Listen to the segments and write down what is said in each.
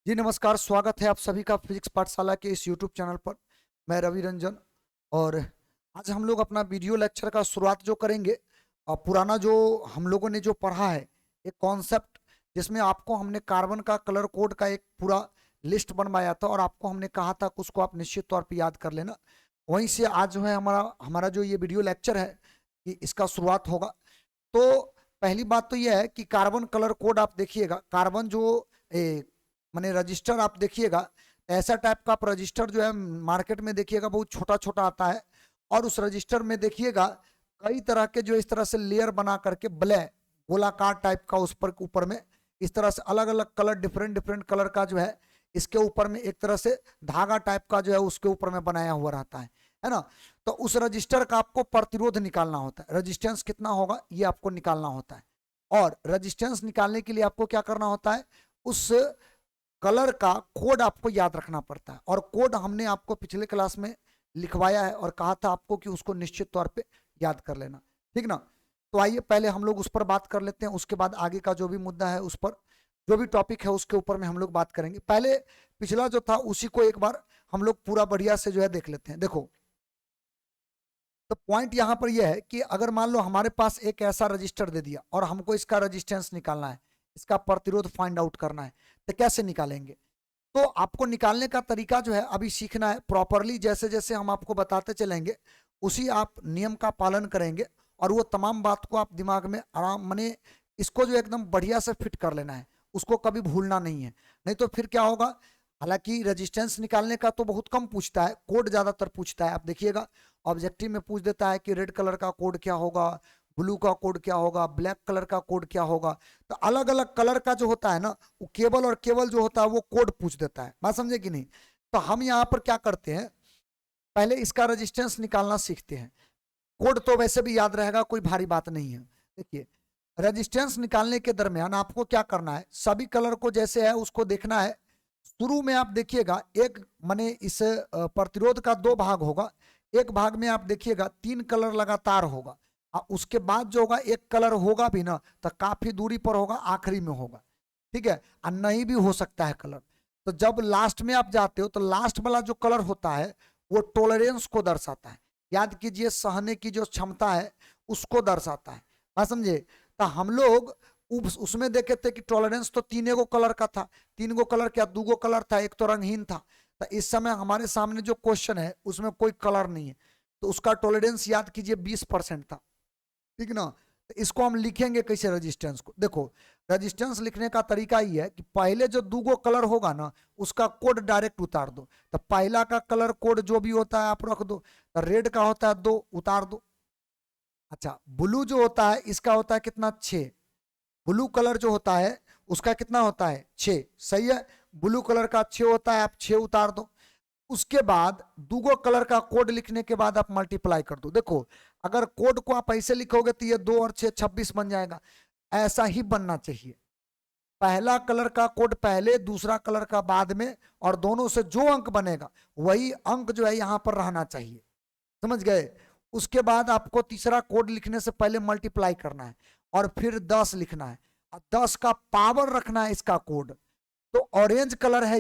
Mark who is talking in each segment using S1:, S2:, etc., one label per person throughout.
S1: जी नमस्कार, स्वागत है आप सभी का फिजिक्स पाठशाला के इस यूट्यूब चैनल पर। मैं रवि रंजन। और आज हम लोग अपना वीडियो लेक्चर का शुरुआत जो करेंगे, और पुराना जो हम लोगों ने जो पढ़ा है एक कॉन्सेप्ट, जिसमें आपको हमने कार्बन का कलर कोड का एक पूरा लिस्ट बनवाया था और आपको हमने कहा था कि उसको आप निश्चित तौर पर याद कर लेना। वहीं से आज जो है हमारा हमारा जो ये वीडियो लेक्चर है कि इसका शुरुआत होगा। तो पहली बात तो यह है कि कार्बन कलर कोड आप देखिएगा, कार्बन जो माने रजिस्टर आप देखिएगा, ऐसा टाइप का आप रजिस्टर जो है मार्केट में देखिएगा बहुत छोटा छोटा आता है। और उस रजिस्टर में देखिएगा कई तरह के जो इस तरह से लेयर बना करके ब्लैक गोलाकार टाइप का उस पर ऊपर में इस तरह से अलग अलग कलर डिफरेंट डिफरेंट कलर का जो है इसके ऊपर में एक तरह से धागा टाइप का जो है उसके ऊपर में बनाया हुआ रहता है ना। तो उस रजिस्टर का आपको प्रतिरोध निकालना होता है, रेजिस्टेंस कितना होगा ये आपको निकालना होता है। और रेजिस्टेंस निकालने के लिए आपको क्या करना होता है, उस कलर का कोड आपको याद रखना पड़ता है। और कोड हमने आपको पिछले क्लास में लिखवाया है और कहा था आपको कि उसको निश्चित तौर पे याद कर लेना, ठीक ना। तो आइए पहले हम लोग उस पर बात कर लेते हैं, उसके बाद आगे का जो भी मुद्दा है उस पर जो भी टॉपिक है उसके ऊपर में हम लोग बात करेंगे। पहले पिछला जो था उसी को एक बार हम लोग पूरा बढ़िया से जो है देख लेते हैं। देखो, तो पॉइंट यहां पर यह है कि अगर मान लो हमारे पास एक ऐसा रजिस्टर दे दिया और हमको इसका रेजिस्टेंस निकालना है, इसका प्रतिरोध फाइंड आउट करना है, तो कैसे निकालेंगे। तो आपको निकालने का तरीका जो है अभी सीखना है प्रॉपरली। जैसे जैसे हम आपको बताते चलेंगे उसी आप नियम का पालन करेंगे और वो तमाम बात को आप दिमाग में आराम माने इसको जो एकदम बढ़िया से फिट कर लेना है, उसको कभी भूलना नहीं है। नहीं तो फिर क्या होगा, हालांकि रेजिस्टेंस निकालने का तो बहुत कम पूछता है, कोड ज्यादातर पूछता है। आप देखिएगा ऑब्जेक्टिव में पूछ देता है कि रेड कलर का कोड क्या होगा, ब्लू का कोड क्या होगा, ब्लैक कलर का कोड क्या होगा। तो अलग अलग कलर का जो होता है ना, वो केवल और केवल जो होता है वो कोड पूछ देता है। बात समझे कि नहीं। तो हम यहाँ पर क्या करते हैं, पहले इसका रेजिस्टेंस निकालना सीखते हैं। कोड तो वैसे भी याद रहेगा, कोई भारी बात नहीं है। देखिए, रेजिस्टेंस निकालने के दरमियान आपको क्या करना है, सभी कलर को जैसे है उसको देखना है। शुरू में आप देखिएगा एक माने इस प्रतिरोध का दो भाग होगा, एक भाग में आप देखिएगा तीन कलर लगातार होगा और उसके बाद जो होगा एक कलर होगा भी ना तो काफी दूरी पर होगा, आखिरी में होगा, ठीक है। और नहीं भी हो सकता है कलर। तो जब लास्ट में आप जाते हो तो लास्ट वाला जो कलर होता है वो टॉलरेंस को दर्शाता है। याद कीजिए, सहने की जो क्षमता है उसको दर्शाता है। बात समझे। तो हम लोग उसमें देखे थे कि टॉलरेंस तो तीन गो कलर का था। तीन गो कलर क्या, दो गो कलर था, एक तो रंगहीन था। तो इस समय हमारे सामने जो क्वेश्चन है उसमें कोई कलर नहीं है, तो उसका टॉलरेंस याद कीजिए 20% था, ठीक ना। तो इसको हम लिखेंगे कैसे रेजिस्टेंस को। देखो, रेजिस्टेंस लिखने का तरीका ये है कि पहले जो दो गो कलर होगा ना उसका कोड डायरेक्ट उतार दो। तो पहला का कलर कोड जो भी होता है आप रख दो। तो रेड का होता है 2, उतार दो। अच्छा, ब्लू जो होता है इसका होता है कितना, 6। ब्लू कलर जो होता है उसका कितना होता है, 6। सही है, ब्लू कलर का 6 होता है, आप 6 उतार दो। उसके बाद दूगो कलर का कोड लिखने के बाद आप मल्टीप्लाई कर दो। देखो, अगर कोड को आप ऐसे लिखोगे तो ये 2 और 6 26 बन जाएगा। ऐसा ही बनना चाहिए, पहला कलर का कोड पहले, दूसरा कलर का बाद में, और दोनों से जो अंक बनेगा वही अंक जो है यहां पर रहना चाहिए। समझ गए। उसके बाद आपको तीसरा कोड लिखने से पहले मल्टीप्लाई करना है और फिर 10 लिखना है और 10 का पावर रखना है इसका कोड। तो ऑरेंज कलर है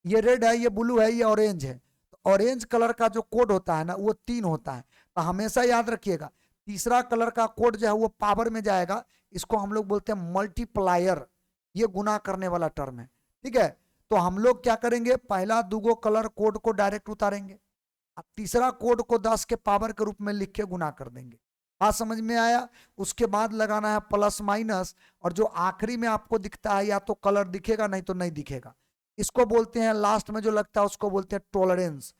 S1: ये रेड है, ये ब्लू है, ये ऑरेंज है। तो ऑरेंज कलर का जो कोड होता है ना वो 3 होता है। तो हमेशा याद रखिएगा तीसरा कलर का कोड जो है वो पावर में जाएगा। इसको हम लोग बोलते हैं मल्टीप्लायर, ये गुना करने वाला टर्म है, ठीक है। तो हम लोग क्या करेंगे, पहला दूगो कलर कोड को डायरेक्ट उतारेंगे, तीसरा कोड को 10 के पावर के रूप में लिख के गुना कर देंगे। बात समझ में आया। उसके बाद लगाना है प्लस माइनस, और जो आखिरी में आपको दिखता है या तो कलर दिखेगा नहीं तो नहीं दिखेगा, इसको बोलते हैं लास्ट में जो लगता है उसको बोलते हैं टॉलरेंस।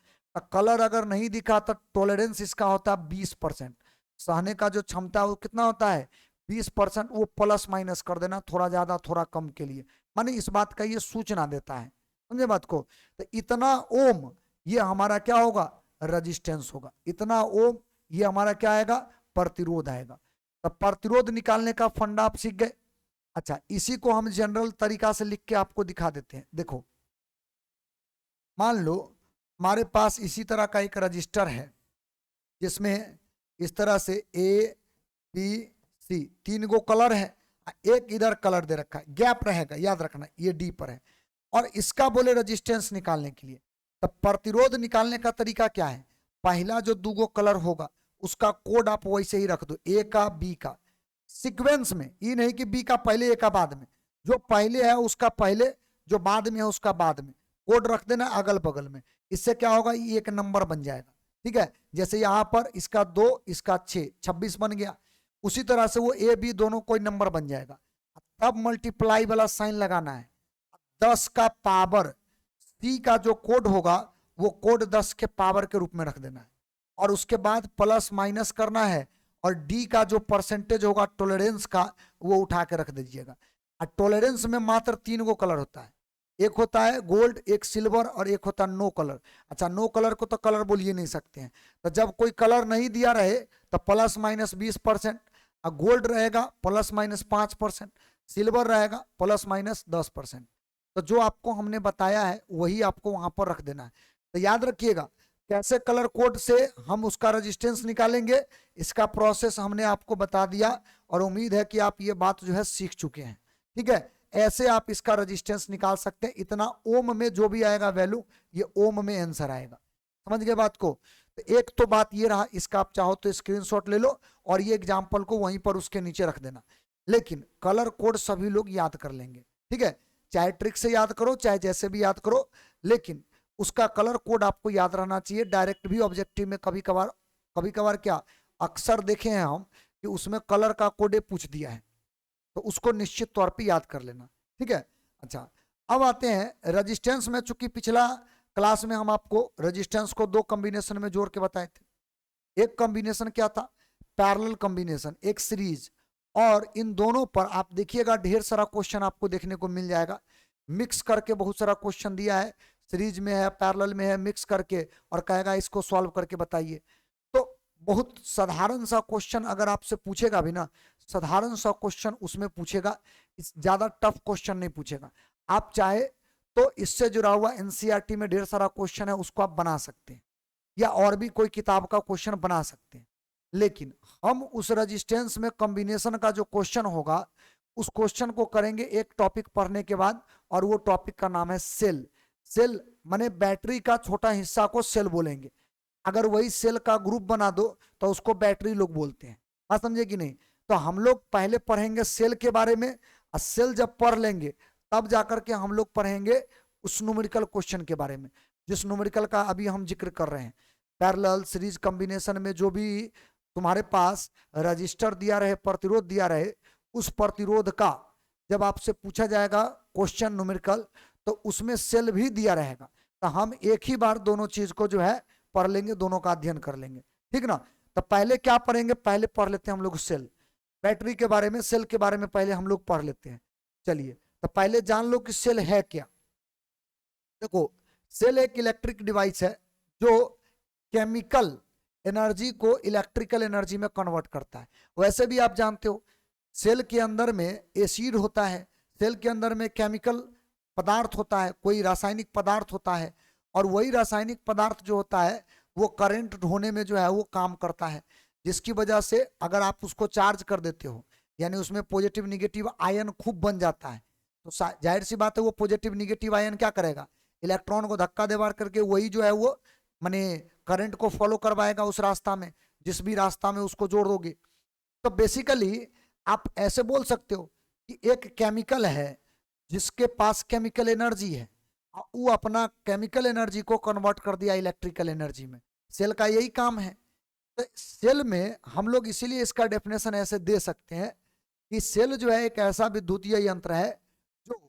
S1: कलर अगर नहीं दिखा तो टॉलरेंस इसका होता है 20%। सहने का जो क्षमता है वो कितना होता है, 20%। वो प्लस माइनस कर देना, थोड़ा ज्यादा थोड़ा कम के लिए, माने इस बात का ये सूचना देता है। समझे बात को। तो इतना ओम ये हमारा क्या होगा, रेजिस्टेंस होगा। इतना ओम ये हमारा क्या आएगा, प्रतिरोध आएगा। तो प्रतिरोध निकालने का फंडा आप सीख गए। अच्छा, इसी को हम जनरल तरीका से लिख के आपको दिखा देते हैं। देखो, मान लो हमारे पास इसी तरह का एक रजिस्टर है जिसमें इस तरह से A B C 3 go colour है, एक इधर कलर दे रखा है, गैप रहेगा, याद रखना ये डी पर है। और इसका बोले रेजिस्टेंस निकालने के लिए। तो प्रतिरोध निकालने का तरीका क्या है, पहला जो दूगो कलर होगा उसका कोड आप वैसे ही रख दो, ए का बी का सीक्वेंस में, ये नहीं कि बी का पहले ए का बाद में, जो पहले है उसका पहले, जो बाद में है उसका बाद में, कोड रख देना अगल बगल में। इससे क्या होगा, ये एक नंबर बन जाएगा। ठीक है, जैसे यहां पर इसका 2 इसका 6 26 बन गया, उसी तरह से वो ए बी दोनों कोई नंबर बन जाएगा। तब मल्टीप्लाई वाला साइन लगाना है, 10 का पावर, सी का जो कोड होगा वो कोड 10 के पावर के रूप में रख देना है, और उसके बाद प्लस माइनस करना है, और डी का जो परसेंटेज होगा टॉलरेंस का वो उठा के रख दीजिएगा। और टॉलरेंस में मात्र 3 गो कलर होता है, एक होता है गोल्ड, एक सिल्वर, और एक होता है नो कलर। अच्छा, नो कलर को तो कलर बोलिए नहीं सकते हैं, तो जब कोई कलर नहीं दिया रहे तो प्लस माइनस 20%, और गोल्ड रहेगा प्लस माइनस 5%, सिल्वर रहेगा प्लस माइनस 10%। तो जो आपको हमने बताया है वही आपको वहां पर रख देना है। तो याद रखिएगा कैसे कलर कोड से हम उसका रेजिस्टेंस निकालेंगे, इसका प्रोसेस हमने आपको बता दिया, और उम्मीद है कि आप ये बात जो है सीख चुके हैं। ठीक है, ऐसे आप इसका रेजिस्टेंस निकाल सकते हैं, इतना ओम में जो भी आएगा वैल्यू, ये ओम में आंसर आएगा। समझ गए बात को। तो एक तो बात ये रहा, इसका आप चाहो तो स्क्रीनशॉट ले लो और ये एग्जाम्पल को वहीं पर उसके नीचे रख देना, लेकिन कलर कोड सभी लोग याद कर लेंगे। ठीक है, चाहे ट्रिक से याद करो चाहे जैसे भी याद करो, लेकिन उसका कलर कोड आपको याद रहना चाहिए। डायरेक्ट भी ऑब्जेक्टिव में कभी कभार क्या अक्सर देखे हैं हम कि उसमें कलर का कोड पूछ दिया है, तो उसको निश्चित तौर पे याद कर लेना। ठीक है, अच्छा अब आते हैं रेजिस्टेंस में। चूंकि पिछला क्लास में हम आपको रेजिस्टेंस को 2 कॉम्बिनेशन में जोड़ के बताए थे। एक कॉम्बिनेशन क्या था, पैरेलल कॉम्बिनेशन, एक सीरीज, और इन दोनों पर आप देखिएगा ढेर सारा क्वेश्चन आपको देखने को मिल जाएगा। मिक्स करके बहुत सारा क्वेश्चन दिया है, सीरीज में है, पैरेलल में है, मिक्स करके, और कहेगा इसको सॉल्व करके बताइए। तो बहुत साधारण सा क्वेश्चन अगर आपसे पूछेगा भी ना, साधारण सा क्वेश्चन उसमें पूछेगा, ज्यादा टफ क्वेश्चन नहीं पूछेगा। आप चाहे तो इससे जुड़ा हुआ एनसीईआरटी में ढेर सारा क्वेश्चन है, उसको आप बना सकते हैं, या और भी कोई किताब का क्वेश्चन बना सकते हैं। लेकिन हम उस रेजिस्टेंस में कॉम्बिनेशन का जो क्वेश्चन होगा उस क्वेश्चन को करेंगे एक टॉपिक पढ़ने के बाद, और वो टॉपिक का नाम है सेल। सेल माने बैटरी का छोटा हिस्सा को सेल बोलेंगे। अगर वही सेल का ग्रुप बना दो तो उसको बैटरी लोग बोलते हैं। बात समझे कि नहीं। तो हम लोग पहले पढ़ेंगे सेल के बारे में, और सेल जब पढ़ लेंगे तब जाकर के हम लोग पढ़ेंगे उस न्यूमेरिकल क्वेश्चन के बारे में, जिस न्यूमेरिकल का अभी हम जिक्र कर रहे हैं। पैरेलल सीरीज कॉम्बिनेशन में जो भी तुम्हारे पास रजिस्टर दिया रहे, प्रतिरोध दिया रहे, उस प्रतिरोध का जब आपसे पूछा जाएगा क्वेश्चन न्यूमेरिकल, तो उसमें सेल भी दिया रहेगा। तो हम एक ही बार दोनों चीज को जो है पढ़ लेंगे, दोनों का अध्ययन कर लेंगे। ठीक ना। तो पहले क्या पढ़ेंगे, पहले पढ़ लेते हैं हम लोग सेल, बैटरी के बारे में, सेल के बारे में पहले हम लोग पढ़ लेते हैं। चलिए, तो पहले जान लो कि सेल है क्या। देखो, सेल एक इलेक्ट्रिक डिवाइस है जो केमिकल एनर्जी को इलेक्ट्रिकल एनर्जी में कन्वर्ट करता है। वैसे भी आप जानते हो सेल के अंदर में एसिड होता है, सेल के अंदर में केमिकल पदार्थ होता है, कोई रासायनिक पदार्थ होता है, और वही रासायनिक पदार्थ जो होता है वो करंट होने में जो है वो काम करता है, जिसकी वजह से अगर आप उसको चार्ज कर देते हो, यानी उसमें पॉजिटिव निगेटिव आयन खूब बन जाता है, तो जाहिर सी बात है वो पॉजिटिव निगेटिव आयन क्या करेगा, इलेक्ट्रॉन को धक्का दे मार करके वही जो है वो माने करंट को फॉलो करवाएगा उस रास्ता में, जिस भी रास्ता में उसको जोड़ दोगे। तो बेसिकली आप ऐसे बोल सकते हो कि एक केमिकल है जिसके पास केमिकल एनर्जी है, वो अपना केमिकल एनर्जी को कन्वर्ट कर दिया इलेक्ट्रिकल एनर्जी में। सेल का यही काम है। तो सेल में हम लोग इसीलिए इसका डेफिनेशन ऐसे दे सकते हैं कि सेल जो है एक ऐसा विद्युतीय यंत्र है, जो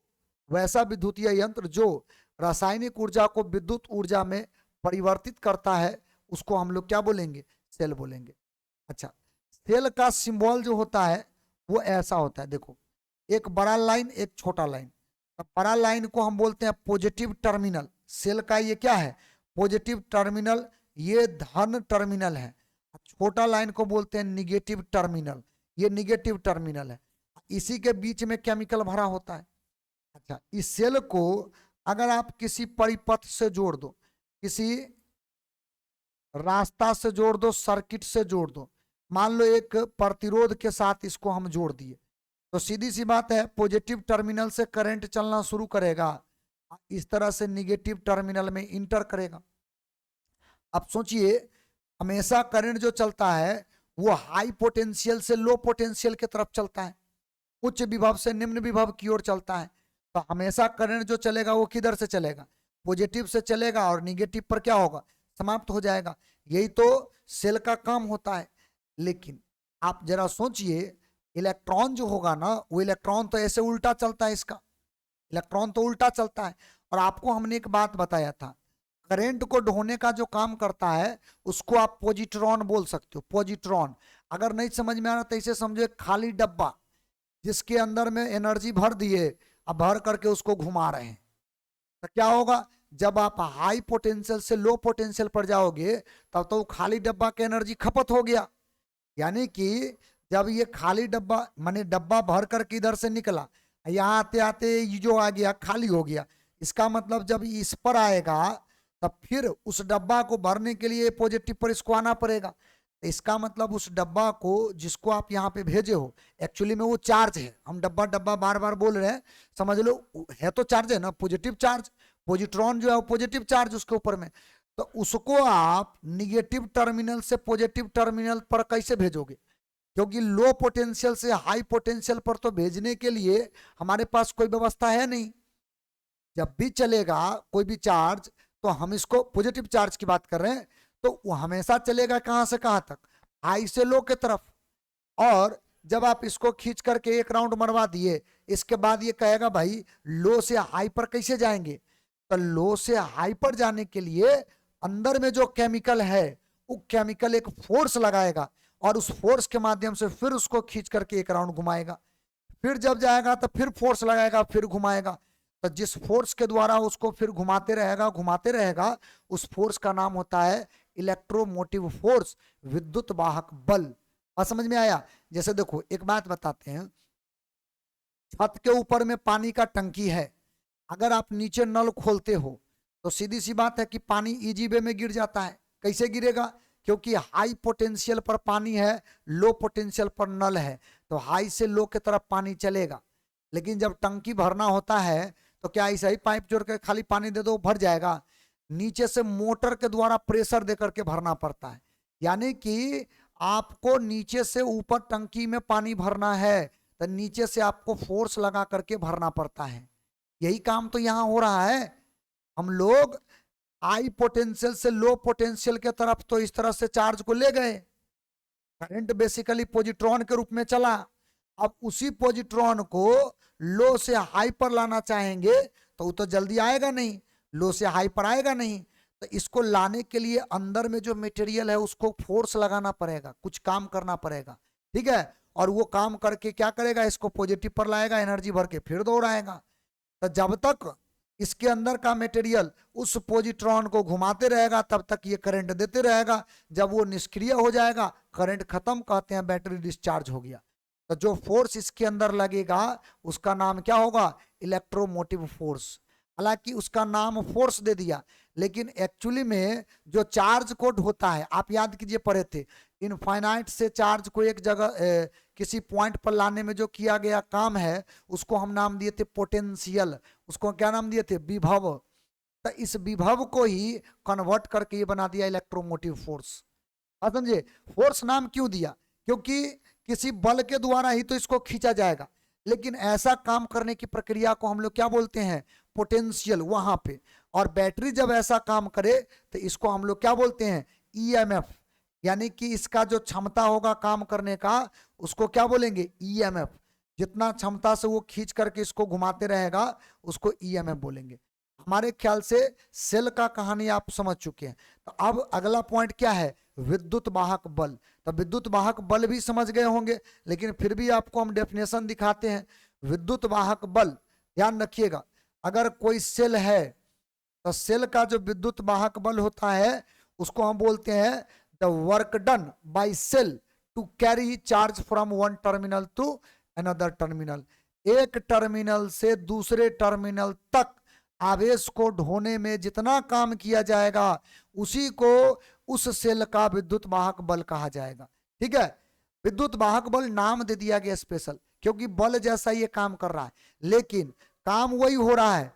S1: वैसा विद्युतीय यंत्र जो रासायनिक ऊर्जा को विद्युत ऊर्जा में परिवर्तित करता है, उसको हम लोग क्या बोलेंगे, सेल बोलेंगे। अच्छा, सेल का सिंबल जो होता है वो ऐसा होता है, देखो एक बड़ा लाइन एक छोटा लाइन। तो बड़ा लाइन को हम बोलते हैं पॉजिटिव टर्मिनल, सेल का ये क्या है, पॉजिटिव टर्मिनल, ये धन टर्मिनल है। छोटा लाइन को बोलते हैं निगेटिव टर्मिनल, ये निगेटिव टर्मिनल है। इसी के बीच में केमिकल भरा होता है। अच्छा, इस सेल को अगर आप किसी परिपथ से जोड़ दो, किसी रास्ता से जोड़ दो, सर्किट से जोड़ दो, मान लो एक प्रतिरोध के साथ इसको हम जोड़ दिए, तो सीधी सी बात है पॉजिटिव टर्मिनल से करंट चलना शुरू करेगा इस तरह से निगेटिव टर्मिनल में इंटर करेगा। अब सोचिए, हमेशा करंट जो चलता है वो हाई पोटेंशियल से लो पोटेंशियल की तरफ चलता है, उच्च विभव से निम्न विभव की ओर चलता है। तो हमेशा करंट जो चलेगा वो किधर से चलेगा, पॉजिटिव से चलेगा, और निगेटिव पर क्या होगा, समाप्त हो जाएगा। यही तो सेल का काम होता है। लेकिन आप जरा सोचिए, इलेक्ट्रॉन जो होगा ना, वो इलेक्ट्रॉन तो ऐसे उल्टा चलता है, इसका इलेक्ट्रॉन तो उल्टा चलता है। और आपको हमने एक बात बताया था, करंट को ढोने का जो काम करता है उसको आप पॉजिट्रॉन बोल सकते हो, पॉजिट्रॉन। अगर नहीं समझ में आ रहा तो इसे समझो एक खाली डब्बा जिसके अंदर में एनर्जी भर दिए, अब भर करके उसको घुमा रहे हैं। तो क्या होगा, जब आप हाई पोटेंशियल से लो पोटेंशियल पर जाओगे तब तो खाली डब्बा की एनर्जी खपत हो गया। यानी कि जब ये खाली डब्बा माने डब्बा भर करके इधर से निकला, यहाँ आते आते ये जो आ गया खाली हो गया, इसका मतलब जब इस पर आएगा तब फिर उस डब्बा को भरने के लिए पॉजिटिव पर इसको आना पड़ेगा। तो इसका मतलब उस डब्बा को जिसको आप यहाँ पे भेजे हो, एक्चुअली में वो चार्ज है। हम डब्बा डब्बा बार बार बोल रहे हैं, समझ लो है तो चार्ज है ना, पॉजिटिव चार्ज, पॉजिट्रॉन जो है वो पॉजिटिव चार्ज उसके ऊपर में। तो उसको आप निगेटिव टर्मिनल से पॉजिटिव टर्मिनल पर कैसे भेजोगे, क्योंकि लो पोटेंशियल से हाई पोटेंशियल पर तो भेजने के लिए हमारे पास कोई व्यवस्था है नहीं। जब भी चलेगा कोई भी चार्ज, तो हम इसको पॉजिटिव चार्ज की बात कर रहे हैं, तो वो हमेशा चलेगा कहां से कहां तक, हाई से लो के तरफ। और जब आप इसको खींच करके एक राउंड मरवा दिए, इसके बाद ये कहेगा भाई लो से हाई पर कैसे जाएंगे। तो लो से हाई पर जाने के लिए अंदर में जो केमिकल है वो केमिकल एक फोर्स लगाएगा, और उस फोर्स के माध्यम से फिर उसको खींच करके एक राउंड घुमाएगा। फिर जब जाएगा तो फिर फोर्स लगाएगा, फिर घुमाएगा। तो जिस फोर्स के द्वारा उसको फिर घुमाते रहेगा, उस फोर्स का नाम होता है इलेक्ट्रोमोटिव फोर्स, विद्युत वाहक बल। और समझ में आया। जैसे देखो एक बात बताते हैं, छत के ऊपर में पानी का टंकी है, अगर आप नीचे नल खोलते हो तो सीधी सी बात है कि पानी इजी वे में गिर जाता है। कैसे गिरेगा, क्योंकि हाई पोटेंशियल पर पानी है, लो पोटेंशियल पर नल है, तो हाई से लो की तरफ पानी चलेगा। लेकिन जब टंकी भरना होता है तो क्या ऐसा ही पाइप जोड़ के खाली पानी दे दो भर जाएगा, नीचे से मोटर के द्वारा प्रेशर दे करके भरना पड़ता है। यानी कि आपको नीचे से ऊपर टंकी में पानी भरना है तो नीचे से आपको फोर्स लगा करके भरना पड़ता है। यही काम तो यहाँ हो रहा है। हम लोग हाई पोटेंशियल से लो पोटेंशियल के तरफ तो इस तरह से चार्ज को ले गए, करंट बेसिकली पॉजिट्रॉन के रूप में चला। अब उसी पॉजिट्रॉन को लो से हाई पर लाना चाहेंगे तो वो तो जल्दी आएगा नहीं, लो से हाई पर आएगा नहीं। तो इसको लाने के लिए अंदर में जो मटेरियल है उसको फोर्स लगाना पड़ेगा, कुछ काम करना पड़ेगा, ठीक है। और वो काम करके क्या करेगा, इसको पॉजिटिव पर लाएगा, एनर्जी भर के फिर दौड़ाएगा। तो जब तक इसके अंदर का मटेरियल उस पॉजिट्रॉन को घुमाते रहेगा तब तक ये करंट देते रहेगा। जब वो निष्क्रिय हो जाएगा, करंट खत्म, कहते हैं बैटरी डिस्चार्ज हो गया। तो जो फोर्स इसके अंदर लगेगा उसका नाम क्या होगा, इलेक्ट्रोमोटिव फोर्स। हालांकि उसका नाम फोर्स दे दिया, लेकिन एक्चुअली में जो चार्ज को होता है, आप याद कीजिए पढ़े थे, इनफाइनाइट से चार्ज को एक जगह किसी पॉइंट पर लाने में जो किया गया काम है उसको हम नाम दिए थे पोटेंशियल, उसको क्या नाम दिए थे, विभव। तो इस विभव को ही कन्वर्ट करके ये बना दिया इलेक्ट्रोमोटिव फोर्स। समझे, फोर्स नाम क्यों दिया, क्योंकि किसी बल के द्वारा ही तो इसको खींचा जाएगा। लेकिन ऐसा काम करने की प्रक्रिया को हम लोग क्या बोलते हैं, पोटेंशियल, वहां पे। और बैटरी जब ऐसा काम करे तो इसको हम लोग क्या बोलते हैं, ईएमएफ। यानी कि इसका जो क्षमता होगा काम करने का उसको क्या बोलेंगे, ईएमएफ। जितना क्षमता से वो खींच करके इसको घुमाते रहेगा उसको ईएमएफ बोलेंगे। हमारे ख्याल से सेल का कहानी आप समझ चुके हैं। तो अब अगला पॉइंट क्या है, विद्युत वाहक बल। तो विद्युत वाहक बल भी समझ गए होंगे, लेकिन फिर भी आपको हम डेफिनेशन दिखाते हैं। विद्युत वाहक बल, ध्यान रखिएगा, अगर कोई सेल है तो सेल का जो विद्युत वाहक बल होता है उसको हम बोलते हैं the work done by cell to carry charge from one terminal to another terminal. एक टर्मिनल से दूसरे टर्मिनल तक आवेश को ढोने में जितना काम किया जाएगा उसी को उस सेल का विद्युत वाहक बल कहा जाएगा, ठीक है। विद्युत वाहक बल नाम दे दिया गया स्पेशल, क्योंकि बल जैसा ये काम कर रहा है, लेकिन काम वही हो रहा है।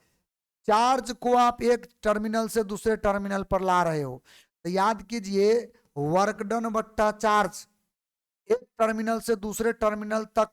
S1: चार्ज को आप एक टर्मिनल से दूसरे टर्मिनल पर ला रहे हो, तो याद कीजिए वर्क डन बट्टा चार्ज, एक टर्मिनल से दूसरे टर्मिनल तक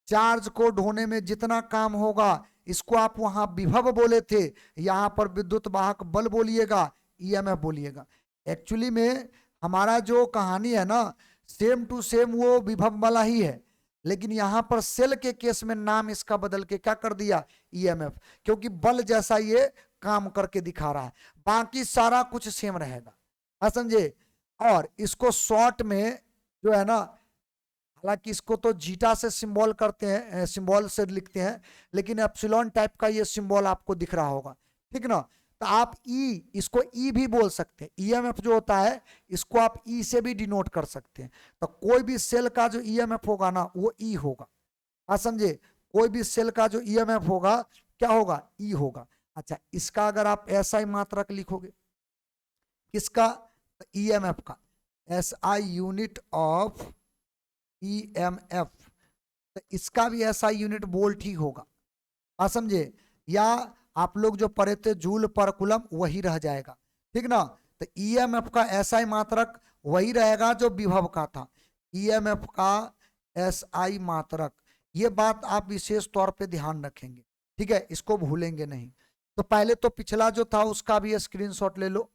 S1: चार्ज को ढोने में जितना काम होगा, इसको आप वहां विभव बोले थे, यहां पर विद्युत वाहक बल बोलिएगा, ईएमएफ बोलिएगा। एक्चुअली में हमारा जो कहानी है ना, सेम टू सेम वो विभव वाला ही है, लेकिन यहां पर सेल के केस में नाम इसका बदल के क्या कर दिया, ईएमएफ, क्योंकि बल जैसा ये काम करके दिखा रहा है, बाकी सारा कुछ सेम रहेगा। समझे। और इसको शॉर्ट में जो है ना, हालांकि इसको तो जीटा से सिंबल करते हैं, सिंबल से लिखते हैं, लेकिन एप्सिलॉन टाइप का ये सिंबल आपको दिख रहा होगा, ठीक ना। तो आप इसको ई भी बोल सकते हैं, ईएमएफ जो होता है इसको आप ई से भी डिनोट कर सकते हैं। तो कोई भी सेल का जो ईएमएफ होगा ना वो ई होगा, आप समझे। कोई भी सेल का जो ईएमएफ होगा क्या होगा, ई होगा। अच्छा, इसका अगर आप एसआई मात्रक लिखोगे, किसका, ईएमएफ का, एसआई यूनिट ऑफ ईएमएफ, तो इसका भी एसआई यूनिट वोल्ट ही होगा, आप समझे। या आप लोग जो पढ़े थे जूल पर कूलम वही रह जाएगा, ठीक ना। तो ईएमएफ का एसआई मात्रक वही रहेगा जो विभव का था, ईएमएफ का एसआई मात्रक, ये बात आप विशेष तौर पे ध्यान रखेंगे, ठीक है, इसको भूलेंगे नहीं। तो पहले तो पिछला जो था उसका भी स्क्रीनशॉट ले लो,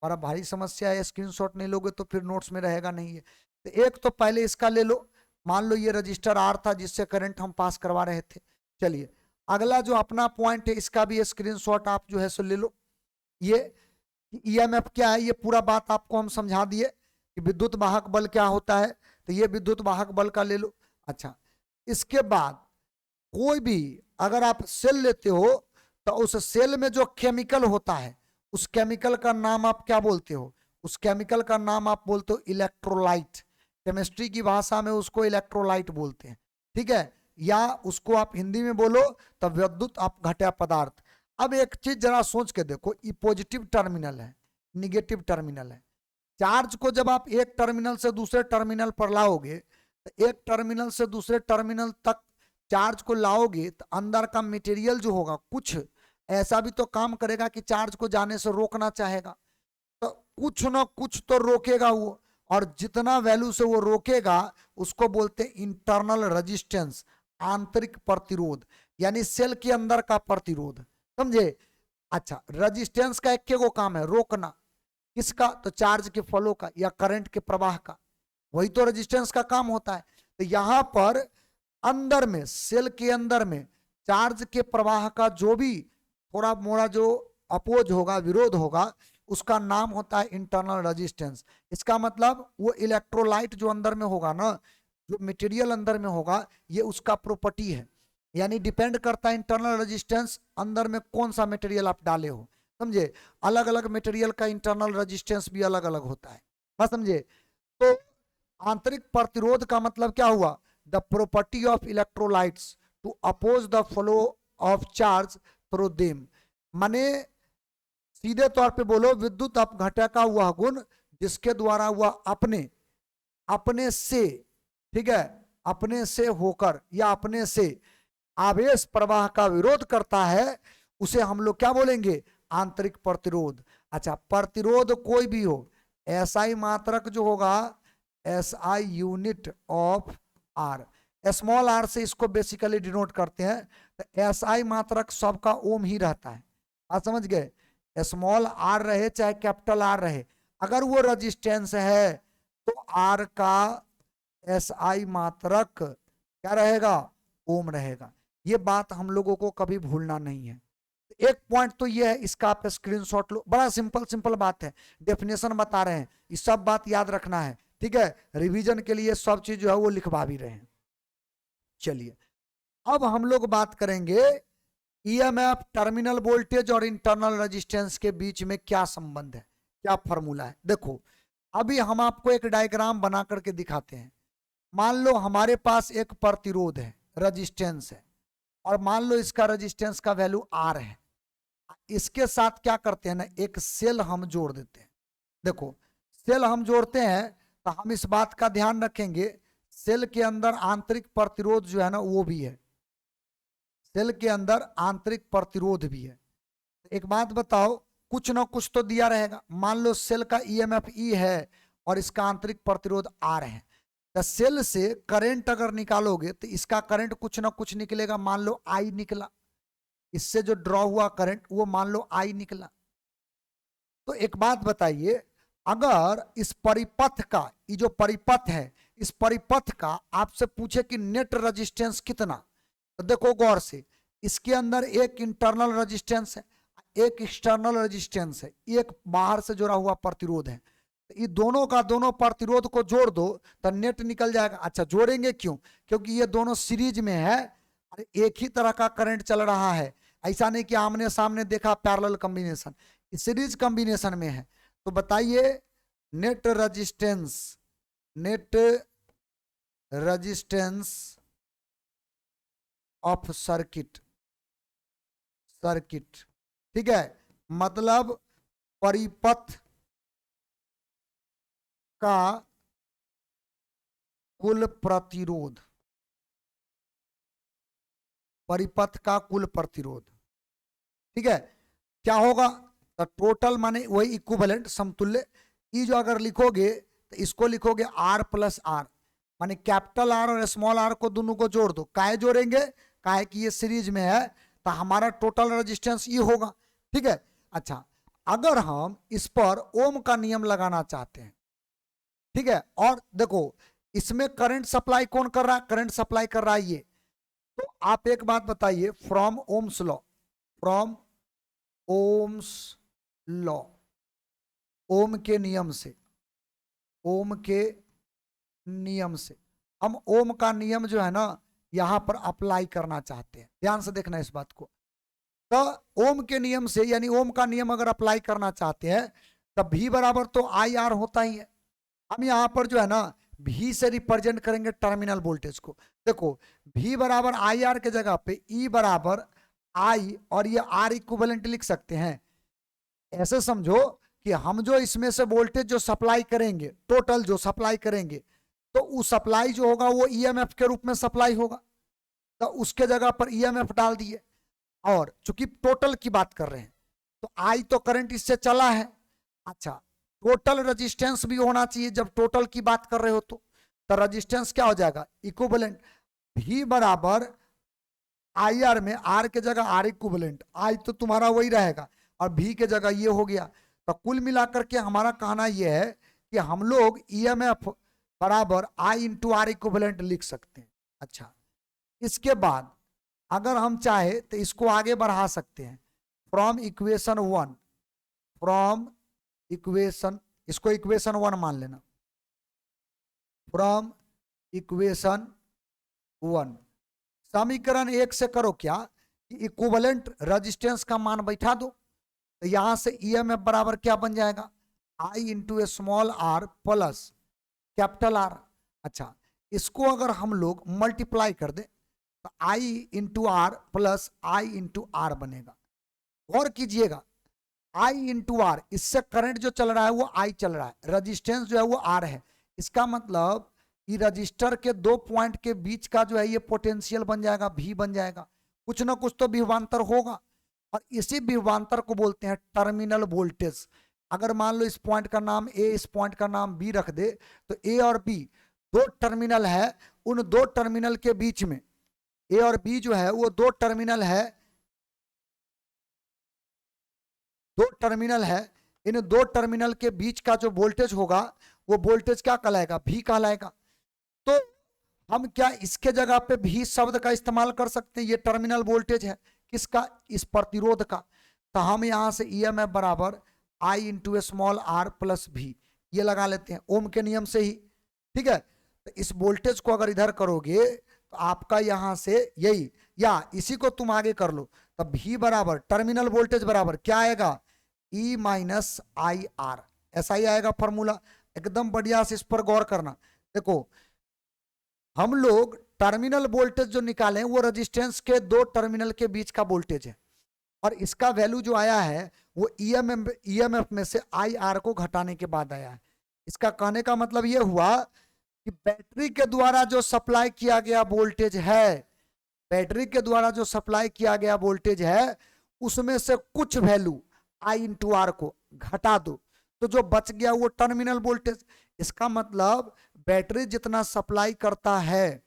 S1: और भारी समस्या है, स्क्रीनशॉट नहीं लोगे तो फिर नोट्स में रहेगा नहीं है। तो एक तो पहले इसका ले लो, मान लो ये रजिस्टर आर था जिससे करंट हम पास करवा रहे थे। चलिए अगला जो अपना पॉइंट है इसका भी स्क्रीनशॉट आप जो है सो ले लो। ये ईएमएफ क्या है, ये पूरा बात आपको हम समझा दिए कि विद्युत वाहक बल क्या होता है, तो ये विद्युत वाहक बल का ले लो। अच्छा, इसके बाद कोई भी अगर आप सेल लेते हो तो उस सेल में जो केमिकल होता है उस केमिकल का नाम आप क्या बोलते हो, उस केमिकल का नाम आप बोलते हो इलेक्ट्रोलाइट, केमिस्ट्री की भाषा में उसको इलेक्ट्रोलाइट बोलते हैं, ठीक है। या उसको आप हिंदी में बोलो तो विद्युत अपघट्य पदार्थ। अब एक चीज जरा सोच के देखो, ये पॉजिटिव टर्मिनल है, निगेटिव टर्मिनल है। चार्ज को जब आप एक टर्मिनल से दूसरे टर्मिनल पर लाओगे, तो एक टर्मिनल से दूसरे टर्मिनल तक चार्ज को लाओगे तो अंदर का मटेरियल जो होगा कुछ ऐसा भी तो काम करेगा कि चार्ज को जाने से रोकना चाहेगा, तो कुछ ना कुछ तो रोकेगा वो, और जितना वैल्यू से वो रोकेगा उसको बोलते हैं इंटरनल रेजिस्टेंस, आंतरिक प्रतिरोध, यानी सेल के अंदर का प्रतिरोध, समझे। अच्छा, रेजिस्टेंस का एक को काम है, रोकना, किसका, तो चार्ज के फ्लो का या करंट के प्रवाह का, वही तो रेजिस्टेंस का काम होता है। तो यहां पर अंदर में, सेल के अंदर में चार्ज के प्रवाह का जो भी थोड़ा मोड़ा जो अपोज होगा, विरोध होगा, उसका नाम होता है इंटरनल रेजिस्टेंस। इसका मतलब वो इलेक्ट्रोलाइट जो अंदर में होगा ना, जो मटेरियल अंदर में होगा, ये उसका प्रॉपर्टी है, यानी डिपेंड करता है इंटरनल रेजिस्टेंस अंदर में कौन सा मटेरियल आप डाले हो, समझे। अलग अलग मटेरियल का इंटरनल रेजिस्टेंस भी अलग अलग होता है, बस समझे। तो आंतरिक प्रतिरोध का मतलब क्या हुआ, the property of electrolytes to oppose the flow of charge through them, माने सीधे तौर पे बोलो विद्युत अपघट्य का वह गुण जिसके द्वारा वह अपने से, ठीक है, अपने से होकर या अपने से आवेश प्रवाह का विरोध करता है, उसे हम लोग क्या बोलेंगे, आंतरिक प्रतिरोध। अच्छा, प्रतिरोध कोई भी हो, एसआई मात्रक जो होगा SI unit of R, small R से इसको बेसिकली डिनोट करते हैं। तो एसआई मात्रक सबका ओम ही रहता है, आप समझ गए, स्मॉल आर रहे चाहे कैपिटल आर रहे, अगर वो रेजिस्टेंस है तो आर का एसआई मात्रक क्या रहेगा, ओम रहेगा। ये बात हम लोगों को कभी भूलना नहीं है। एक पॉइंट तो ये है, इसका आप स्क्रीनशॉट लो, बड़ा सिंपल बात है, डेफिनेशन बता रहे हैं, ये सब बात याद रखना है, ठीक है। रिवीजन के लिए सब चीज जो है वो लिखवा भी रहे हैं। चलिए अब हम लोग बात करेंगे ईएमएफ, टर्मिनल वोल्टेज और इंटरनल रेजिस्टेंस के बीच में क्या संबंध है, क्या फॉर्मूला है। देखो अभी हम आपको एक डायग्राम बना करके दिखाते हैं। मान लो हमारे पास एक प्रतिरोध है, रेजिस्टेंस है, और मान लो इसका रेजिस्टेंस का वैल्यू आर है। इसके साथ क्या करते हैं ना, एक सेल हम जोड़ देते हैं। देखो सेल हम जोड़ते हैं तो हम इस बात का ध्यान रखेंगे, सेल के अंदर आंतरिक प्रतिरोध जो है ना वो भी है, सेल के अंदर आंतरिक प्रतिरोध भी है। एक बात बताओ, कुछ ना कुछ तो दिया रहेगा। मान लो सेल का ईएमएफ ई है और इसका आंतरिक प्रतिरोध आर है, तो सेल से करंट अगर निकालोगे तो इसका करंट कुछ ना कुछ निकलेगा। मान लो आई निकला, इससे जो ड्रॉ हुआ करंट वो मान लो आई निकला। तो एक बात बताइए, अगर इस परिपथ का, ये जो परिपथ है, इस परिपथ का आपसे पूछे कि नेट रेजिस्टेंस कितना, तो देखो गौर से, इसके अंदर एक इंटरनल रेजिस्टेंस है, एक एक्सटर्नल रेजिस्टेंस है, एक बाहर से जुड़ा हुआ प्रतिरोध है। तो ये दोनों का दोनों प्रतिरोध को जोड़ दो तो नेट निकल जाएगा। अच्छा, जोड़ेंगे क्यों? क्योंकि ये दोनों सीरीज में है, एक ही तरह का करंट चल रहा है। ऐसा नहीं कि आमने सामने देखा पैरेलल कॉम्बिनेशन, सीरीज कॉम्बिनेशन में है। तो बताइए, net resistance, net resistance of circuit, circuit, ठीक है, मतलब परिपथ का कुल प्रतिरोध, परिपथ का कुल प्रतिरोध, ठीक है, क्या होगा? तो टोटल माने वही इक्विवेलेंट, समतुल्य। ई जो अगर लिखोगे तो इसको लिखोगे आर प्लस आर, माने कैपिटल आर और स्मॉल आर को दोनों को जोड़ दो। काहे जोड़ेंगे? काहे कि ये सीरीज में है, तो हमारा टोटल रेजिस्टेंस ये होगा, ठीक है। अच्छा, अगर हम इस पर ओम का नियम लगाना चाहते हैं, ठीक है, और देखो इसमें करंट सप्लाई कौन कर रहा है? करंट सप्लाई कर रहा है ये। तो आप एक बात बताइए, from Ohm's law, from Ohm's law, Ohm के नियम से, ओम के नियम से हम ओम का नियम जो है ना यहां पर अप्लाई करना चाहते हैं। ध्यान से देखना इस बात को। तो ओम के नियम से, यानी ओम का नियम अगर अप्लाई करना चाहते हैं तब भी बराबर तो आई आर होता ही है। हम यहां पर जो है ना भी से रिप्रेजेंट करेंगे टर्मिनल वोल्टेज को। देखो, भी बराबर आई आर के जगह पे ई बराबर आई और ये आर इक्विवेलेंट लिख सकते हैं। ऐसे समझो कि हम जो इसमें से वोल्टेज जो सप्लाई करेंगे, टोटल जो सप्लाई करेंगे, तो उस सप्लाई जो होगा वो ईएमएफ के रूप में सप्लाई होगा, तो उसके जगह पर ईएमएफ डाल दिए। और चूंकि टोटल की बात कर रहे हैं तो आई तो करंट इससे चला है। अच्छा, टोटल रेजिस्टेंस भी होना चाहिए जब टोटल की बात कर रहे हो तो रेजिस्टेंस क्या हो जाएगा? इक्विवेलेंट। भी बराबर आई आर में आर के जगह आर इक्विवेलेंट, आई तो तुम्हारा वही रहेगा और भी के जगह ये हो गया। तो कुल मिलाकर के हमारा कहना यह है कि हम लोग ईएमएफ बराबर आई इंटू आर इक्विवेलेंट लिख सकते हैं। अच्छा, इसके बाद अगर हम चाहे तो इसको आगे बढ़ा सकते हैं, from equation one, from equation, इसको इक्वेशन वन मान लेना, फ्रॉम इक्वेशन वन। समीकरण एक से करो क्या कि इक्विवेलेंट रेजिस्टेंस का मान बैठा दो, तो यहां से ईएमएफ बराबर क्या बन जाएगा? I into a small r plus capital R. अच्छा, इसको अगर हम लोग मल्टीप्लाई कर दें तो I into R plus I into R बनेगा। गौर कीजिएगा, आई इंटू आर, इससे करंट जो चल रहा है वो आई चल रहा है, रेजिस्टेंस जो है वो आर है। इसका मतलब ये रजिस्टर के दो पॉइंट के बीच का जो है ये पोटेंशियल बन जाएगा, भी बन जाएगा। कुछ ना कुछ तो विभवांतर होगा और इसी विभवांतर को बोलते हैं टर्मिनल वोल्टेज। अगर मान लो इस पॉइंट का नाम ए, इस पॉइंट का नाम बी रख दे, तो ए और बी दो टर्मिनल है, उन दो टर्मिनल के बीच में ए और बी जो है वो दो टर्मिनल है, दो टर्मिनल है। इन दो टर्मिनल के बीच का जो वोल्टेज होगा वो वोल्टेज क्या कहलाएगा? भी कहलाएगा। तो हम क्या इसके जगह पे भी शब्द का इस्तेमाल कर सकते हैं? ये टर्मिनल वोल्टेज है किसका? इस प्रतिरोध का। तो हम यहां से ईएमएफ बराबर I into a small r plus भी ये लगा लेते हैं ओम के नियम से ही, ठीक है। तो इस वोल्टेज को अगर इधर करोगे तो आपका यहां से यही, या इसी को तुम आगे कर लो, तब भी बराबर टर्मिनल वोल्टेज बराबर क्या आएगा? ई माइनस आई आर, ऐसा ही आएगा फॉर्मूला। एकदम बढ़िया से इस पर गौर करना। देखो, हम लोग टर्मिनल वोल्टेज जो निकाले वो रेजिस्टेंस के दो टर्मिनल के बीच का वोल्टेज है और इसका वैल्यू जो आया है वो ईएमएफ में से आई आर को घटाने के बाद आया है। इसका कहने का मतलब ये हुआ कि बैटरी के द्वारा जो सप्लाई किया गया वोल्टेज है, बैटरी के द्वारा जो सप्लाई किया गया वोल्टेज है उसमें से कुछ वैल्यू आई इंटू आर को घटा दो, तो जो बच गया वो टर्मिनल वोल्टेज। इसका मतलब बैटरी जितना सप्लाई करता है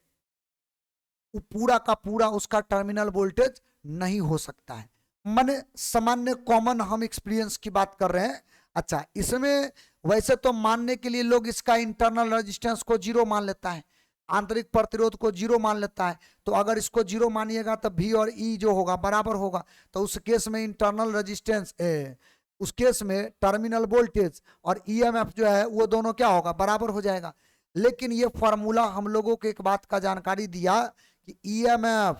S1: वो पूरा का पूरा उसका टर्मिनल वोल्टेज नहीं हो सकता है। माने सामान्य कॉमन हम एक्सपीरियंस की बात कर रहे हैं। अच्छा, इसमें वैसे तो मानने के लिए लोग इसका इंटरनल रेजिस्टेंस को जीरो मान लेता है, आंतरिक प्रतिरोध को जीरो मान लेता है। तो अगर इसको जीरो मानिएगा तो V और E जो होगा बराबर होगा, तो उस केस में इंटरनल रेजिस्टेंस उस केस में टर्मिनल वोल्टेज और EMF जो है वो दोनों क्या होगा, बराबर हो जाएगा। लेकिन ये फॉर्मूला हम लोगों को एक बात का जानकारी दिया कि EMF,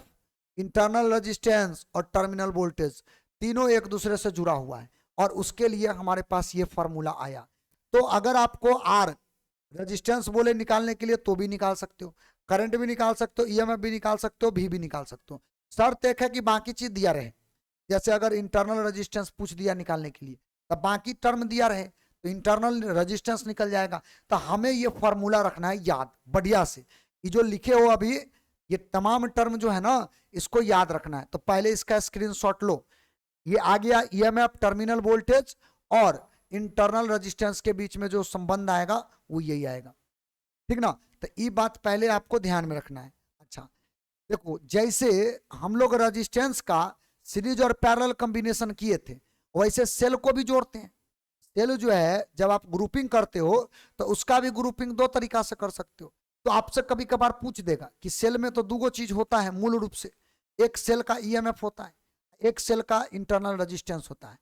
S1: इंटरनल रेजिस्टेंस और टर्मिनल वोल्टेज तीनों एक दूसरे से जुड़ा हुआ है, और उसके लिए हमारे पास ये फॉर्मूला आया। तो अगर आपको आर रेजिस्टेंस बोले निकालने के लिए तो भी निकाल सकते हो, करंट भी निकाल सकते हो, EMF भी निकाल सकते हो, भी निकाल सकते हो। शर्त एक है कि बाकी चीज दिया रहे। जैसे अगर इंटरनल रेजिस्टेंस पूछ दिया निकालने के लिए, तो बाकी टर्म दिया रहे तो इंटरनल रेजिस्टेंस निकल जाएगा। तो हमें ये फॉर्मूला रखना है याद बढ़िया से। ये जो लिखे हो अभी ये तमाम टर्म जो है ना, इसको याद रखना है। तो पहले इसका स्क्रीनशॉट लो। ये आ गया EMF, टर्मिनल वोल्टेज और इंटरनल रेजिस्टेंस के बीच में जो संबंध आएगा वो यही आएगा, ठीक ना। तो ये बात पहले आपको ध्यान में रखना है। अच्छा देखो, जैसे हम लोग रेजिस्टेंस का सीरीज और पैरेलल कॉम्बिनेशन किए थे, वैसे सेल को भी जोड़ते हैं। सेल जो है जब आप ग्रुपिंग करते हो तो उसका भी ग्रुपिंग दो तरीका से कर सकते हो। तो आपसे कभी कभार पूछ देगा कि सेल में तो दो चीज होता है मूल रूप से, एक सेल का EMF होता है, एक सेल का इंटरनल रेजिस्टेंस होता है।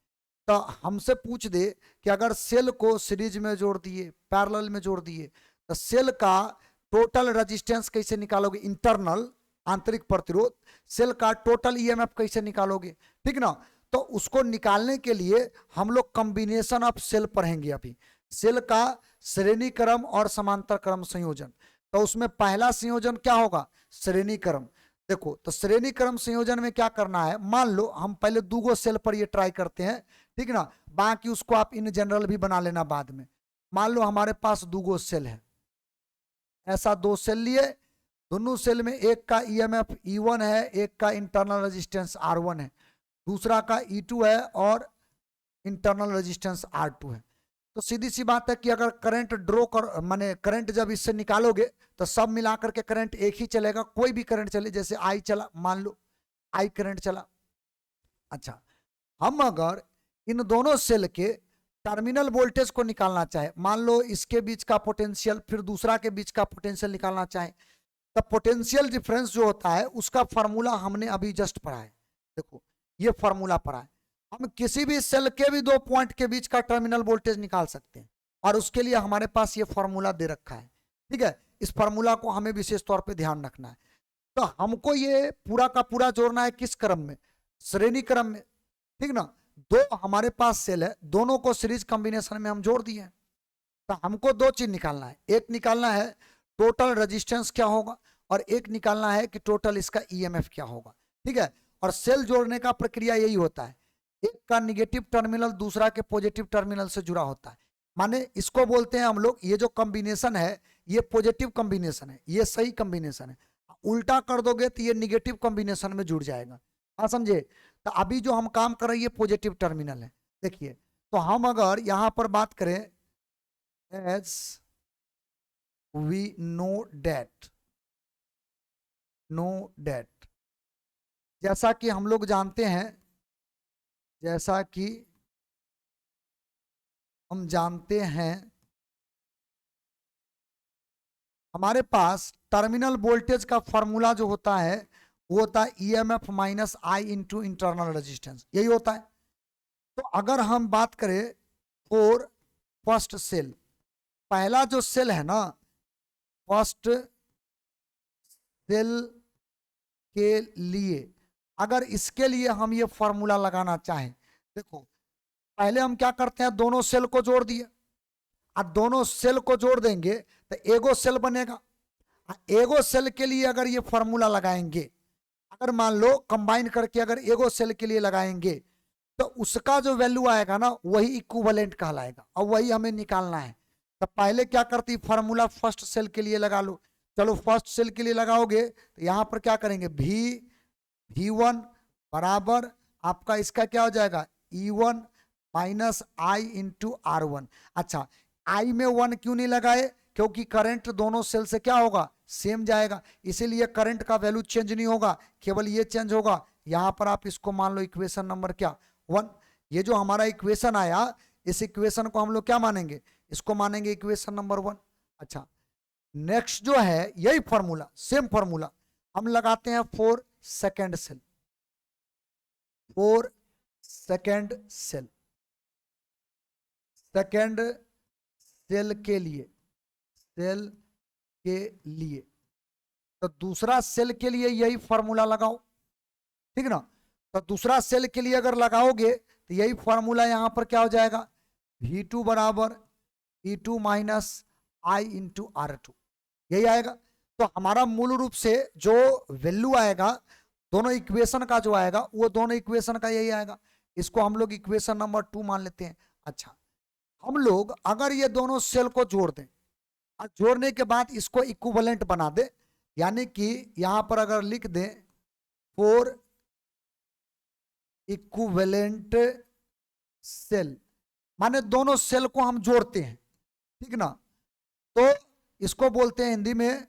S1: तो हमसे पूछ दे कि अगर सेल को सीरीज में जोड़ दिए, पैरेलल में जोड़ दिए, तो सेल का टोटल रेजिस्टेंस कैसे निकालोगे, इंटरनल आंतरिक प्रतिरोध, सेल का टोटल EMF कैसे निकालोगे, ठीक ना। तो उसको निकालने के लिए हम लोग कॉम्बिनेशन ऑफ सेल पढ़ेंगे अभी। सेल का श्रेणी क्रम और समांतर क्रम संयोजन। तो उसमें पहला संयोजन क्या होगा, श्रेणी क्रम। देखो, तो श्रेणी क्रम संयोजन में क्या करना है, मान लो हम पहले दूगो सेल पर ये ट्राई करते हैं, ठीक ना। बाकी उसको आप इन जनरल भी बना लेना बाद में। मान लो हमारे पास दूगो सेल है, ऐसा दो सेल लिए, दोनों सेल में एक का EMF E1 है, एक का इंटरनल रेजिस्टेंस R1 है, दूसरा का E2 है और इंटरनल रेजिस्टेंस R2 है। तो सीधी सी बात है कि अगर करंट ड्रॉ कर माने करंट जब इससे निकालोगे तो सब मिलाकर के करंट एक ही चलेगा, कोई भी करंट चले। जैसे I चला, मान लो I करंट चला। अच्छा, हम अगर इन दोनों सेल के टर्मिनल वोल्टेज को निकालना चाहे, मान लो इसके बीच का पोटेंशियल फिर दूसरा के बीच का पोटेंशियल निकालना चाहे, तो पोटेंशियल डिफरेंस जो होता है उसका फॉर्मूला हमने अभी जस्ट पढ़ा है। देखो ये फॉर्मूला पढ़ा है। हम किसी भी सेल के भी दो पॉइंट के बीच का टर्मिनल वोल्टेज निकाल सकते हैं, और उसके लिए हमारे पास ये फॉर्मूला दे रखा है, ठीक है। इस फॉर्मूला को हमें विशेष तौर पे ध्यान रखना है। तो हमको ये पूरा का पूरा जोड़ना है किस क्रम में, श्रेणी क्रम में, ठीक ना। दो हमारे पास सेल है, दोनों को सीरीज कॉम्बिनेशन में हम जोड़ दिए। तो हमको दो चीज निकालना है, एक निकालना है टोटल रेजिस्टेंस क्या होगा, और एक निकालना है कि टोटल इसका EMF क्या होगा, ठीक है। और सेल जोड़ने का प्रक्रिया यही होता है, एक का निगेटिव टर्मिनल दूसरा के पॉजिटिव टर्मिनल से जुड़ा होता है। माने इसको बोलते हैं हम लोग, ये जो कॉम्बिनेशन है ये पॉजिटिव कॉम्बिनेशन है, ये सही कॉम्बिनेशन है। उल्टा कर दोगे तो ये निगेटिव कॉम्बिनेशन में जुड़ जाएगा, हाँ समझे। तो अभी जो हम काम कर रहे हैं ये पॉजिटिव टर्मिनल है। देखिए, तो हम अगर यहां पर बात करें, एज वी नो डेट, जैसा कि हम लोग जानते हैं, जैसा कि हम जानते हैं, हमारे पास टर्मिनल वोल्टेज का फॉर्मूला जो होता है वो होता है EMF minus I into internal resistance, यही होता है। तो अगर हम बात करें फॉर फर्स्ट सेल, पहला जो सेल है ना, फर्स्ट सेल के लिए अगर इसके लिए हम ये फॉर्मूला लगाना चाहें, देखो पहले हम क्या करते हैं, दोनों सेल को जोड़ दिए। अब दोनों सेल को जोड़ देंगे तो एगो सेल बनेगा। एगो सेल के लिए अगर ये फॉर्मूला लगाएंगे, अगर मान लो कंबाइन करके अगर एगो सेल के लिए लगाएंगे तो उसका जो वैल्यू आएगा ना वही इक्विवेलेंट कहलाएगा, और वही हमें निकालना है। तो पहले क्या करती, फॉर्मूला फर्स्ट सेल के लिए लगा लो। चलो फर्स्ट सेल के लिए लगाओगे तो यहां पर क्या करेंगे, V1 बराबर आपका इसका क्या हो जाएगा, E1 minus I into R1। अच्छा, आई में 1 क्यों नहीं लगाए, क्योंकि करंट दोनों सेल से क्या होगा, सेम जाएगा, इसीलिए करंट का वैल्यू चेंज नहीं होगा, केवल ये चेंज होगा। यहां पर आप इसको मान लो इक्वेशन नंबर क्या 1। ये जो हमारा इक्वेशन आया, इस इक्वेशन को हम लोग क्या मानेंगे, इसको मानेंगे इक्वेशन नंबर 1। अच्छा, नेक्स्ट जो है यही फॉर्मूला, सेम फॉर्मूला हम लगाते हैं for second cell, for second cell, second cell के लिए, सेल के लिए तो दूसरा सेल के लिए यही फॉर्मूला लगाओ, ठीक ना। तो दूसरा सेल के लिए अगर लगाओगे तो यही फॉर्मूला यहां पर क्या हो जाएगा, V2 बराबर E2 minus I into R2, यही आएगा। तो हमारा मूल रूप से जो वैल्यू आएगा दोनों इक्वेशन का जो आएगा वो दोनों इक्वेशन का यही आएगा, इसको हम लोग इक्वेशन नंबर 2 मान लेते हैं। अच्छा, हम लोग अगर ये दोनों सेल को जोड़ दें और जोड़ने के बाद इसको इक्विवेलेंट बना दे, यानी कि यहां पर अगर लिख दें फोर इक्विवेलेंट सेल, माने दोनों सेल को हम जोड़ते हैं, ठीक ना। तो इसको बोलते हैं हिंदी में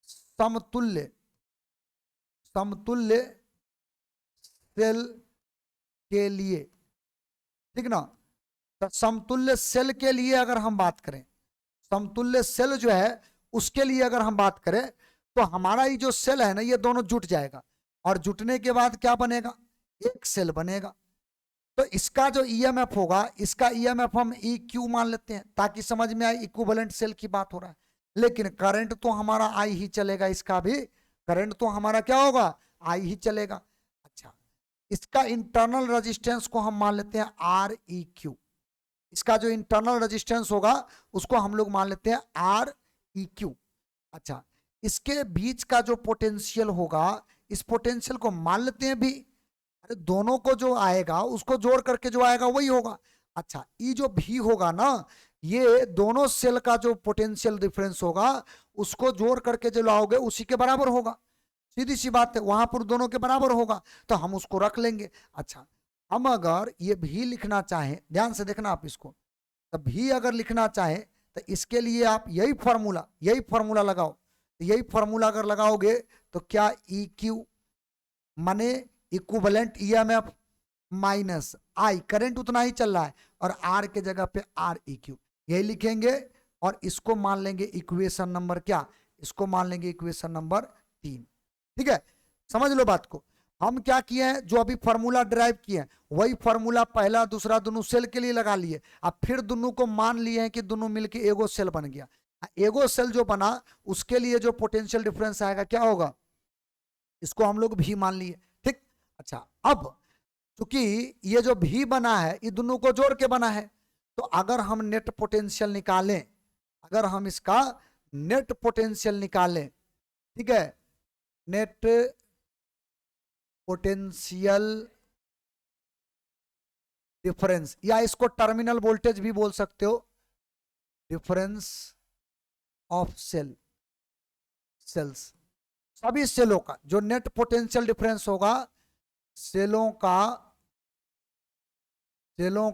S1: समतुल्य, समतुल्य सेल के लिए, ठीक ना। तो समतुल्य सेल के लिए अगर हम बात करें, समतुल्य सेल जो है उसके लिए अगर हम बात करें तो हमारा ये जो सेल है ना ये दोनों जुट जाएगा, और जुटने के बाद क्या बनेगा, एक सेल बनेगा। तो इसका जो ईएमएफ होगा, इसका ईएमएफ हम EQ मान लेते हैं ताकि समझ में आए इक्विवेलेंट सेल की बात हो रहा है। लेकिन करंट तो हमारा आई ही चलेगा, इसका भी करंट तो हमारा क्या होगा, आई ही चलेगा। अच्छा, इसका इंटरनल रेजिस्टेंस को हम मान लेते हैं REQ, इसका जो इंटरनल रेजिस्टेंस होगा उसको हम लोग मान लेते हैं REQ। अच्छा, इसके बीच का जो पोटेंशियल होगा, इस पोटेंशियल को मान लेते हैं भी, अरे दोनों को जो आएगा उसको जोड़ करके जो आएगा वही होगा। अच्छा, ये जो भी होगा ना, ये दोनों सेल का जो पोटेंशियल डिफरेंस होगा उसको जोड़ करके जो लाओगे उसी के बराबर होगा, सीधी सी बात है, वहां पर दोनों के बराबर होगा तो हम उसको रख लेंगे। अच्छा, हम अगर ये भी लिखना चाहें, ध्यान से देखना आप इसको, तो भी अगर लिखना चाहें तो इसके लिए आप यही फॉर्मूला लगाओ। तो यही फॉर्मूला अगर लगाओगे तो क्या EQ माने इक्विवेलेंट ईएमएफ माइनस आई, करंट उतना ही चल रहा है, और R के जगह पे REQ यही लिखेंगे, और इसको मान लेंगे इक्वेशन नंबर क्या, इसको मान लेंगे इक्वेशन नंबर 3। ठीक है, समझ लो बात को। हम क्या किए हैं, जो अभी फॉर्मूला ड्राइव किए हैं वही फॉर्मूला पहला दूसरा दोनों सेल के लिए लगा लिए, अब फिर दोनों को मान लिए हैं कि दोनों मिलके एगो सेल बन गया। एगो सेल जो बना उसके लिए जो पोटेंशियल डिफरेंस आएगा क्या होगा, इसको हम लोग भी मान लिए, ठीक। अच्छा, अब क्योंकि ये जो भी बना है ये दोनों को जोड़ के बना है, तो अगर हम नेट पोटेंशियल निकालें, अगर हम इसका नेट पोटेंशियल निकालें, ठीक है, नेट पोटेंशियल डिफरेंस, या इसको टर्मिनल वोल्टेज भी बोल सकते हो, डिफरेंस ऑफ सेल्स, सभी सेलों का जो नेट पोटेंशियल डिफरेंस होगा, सेलों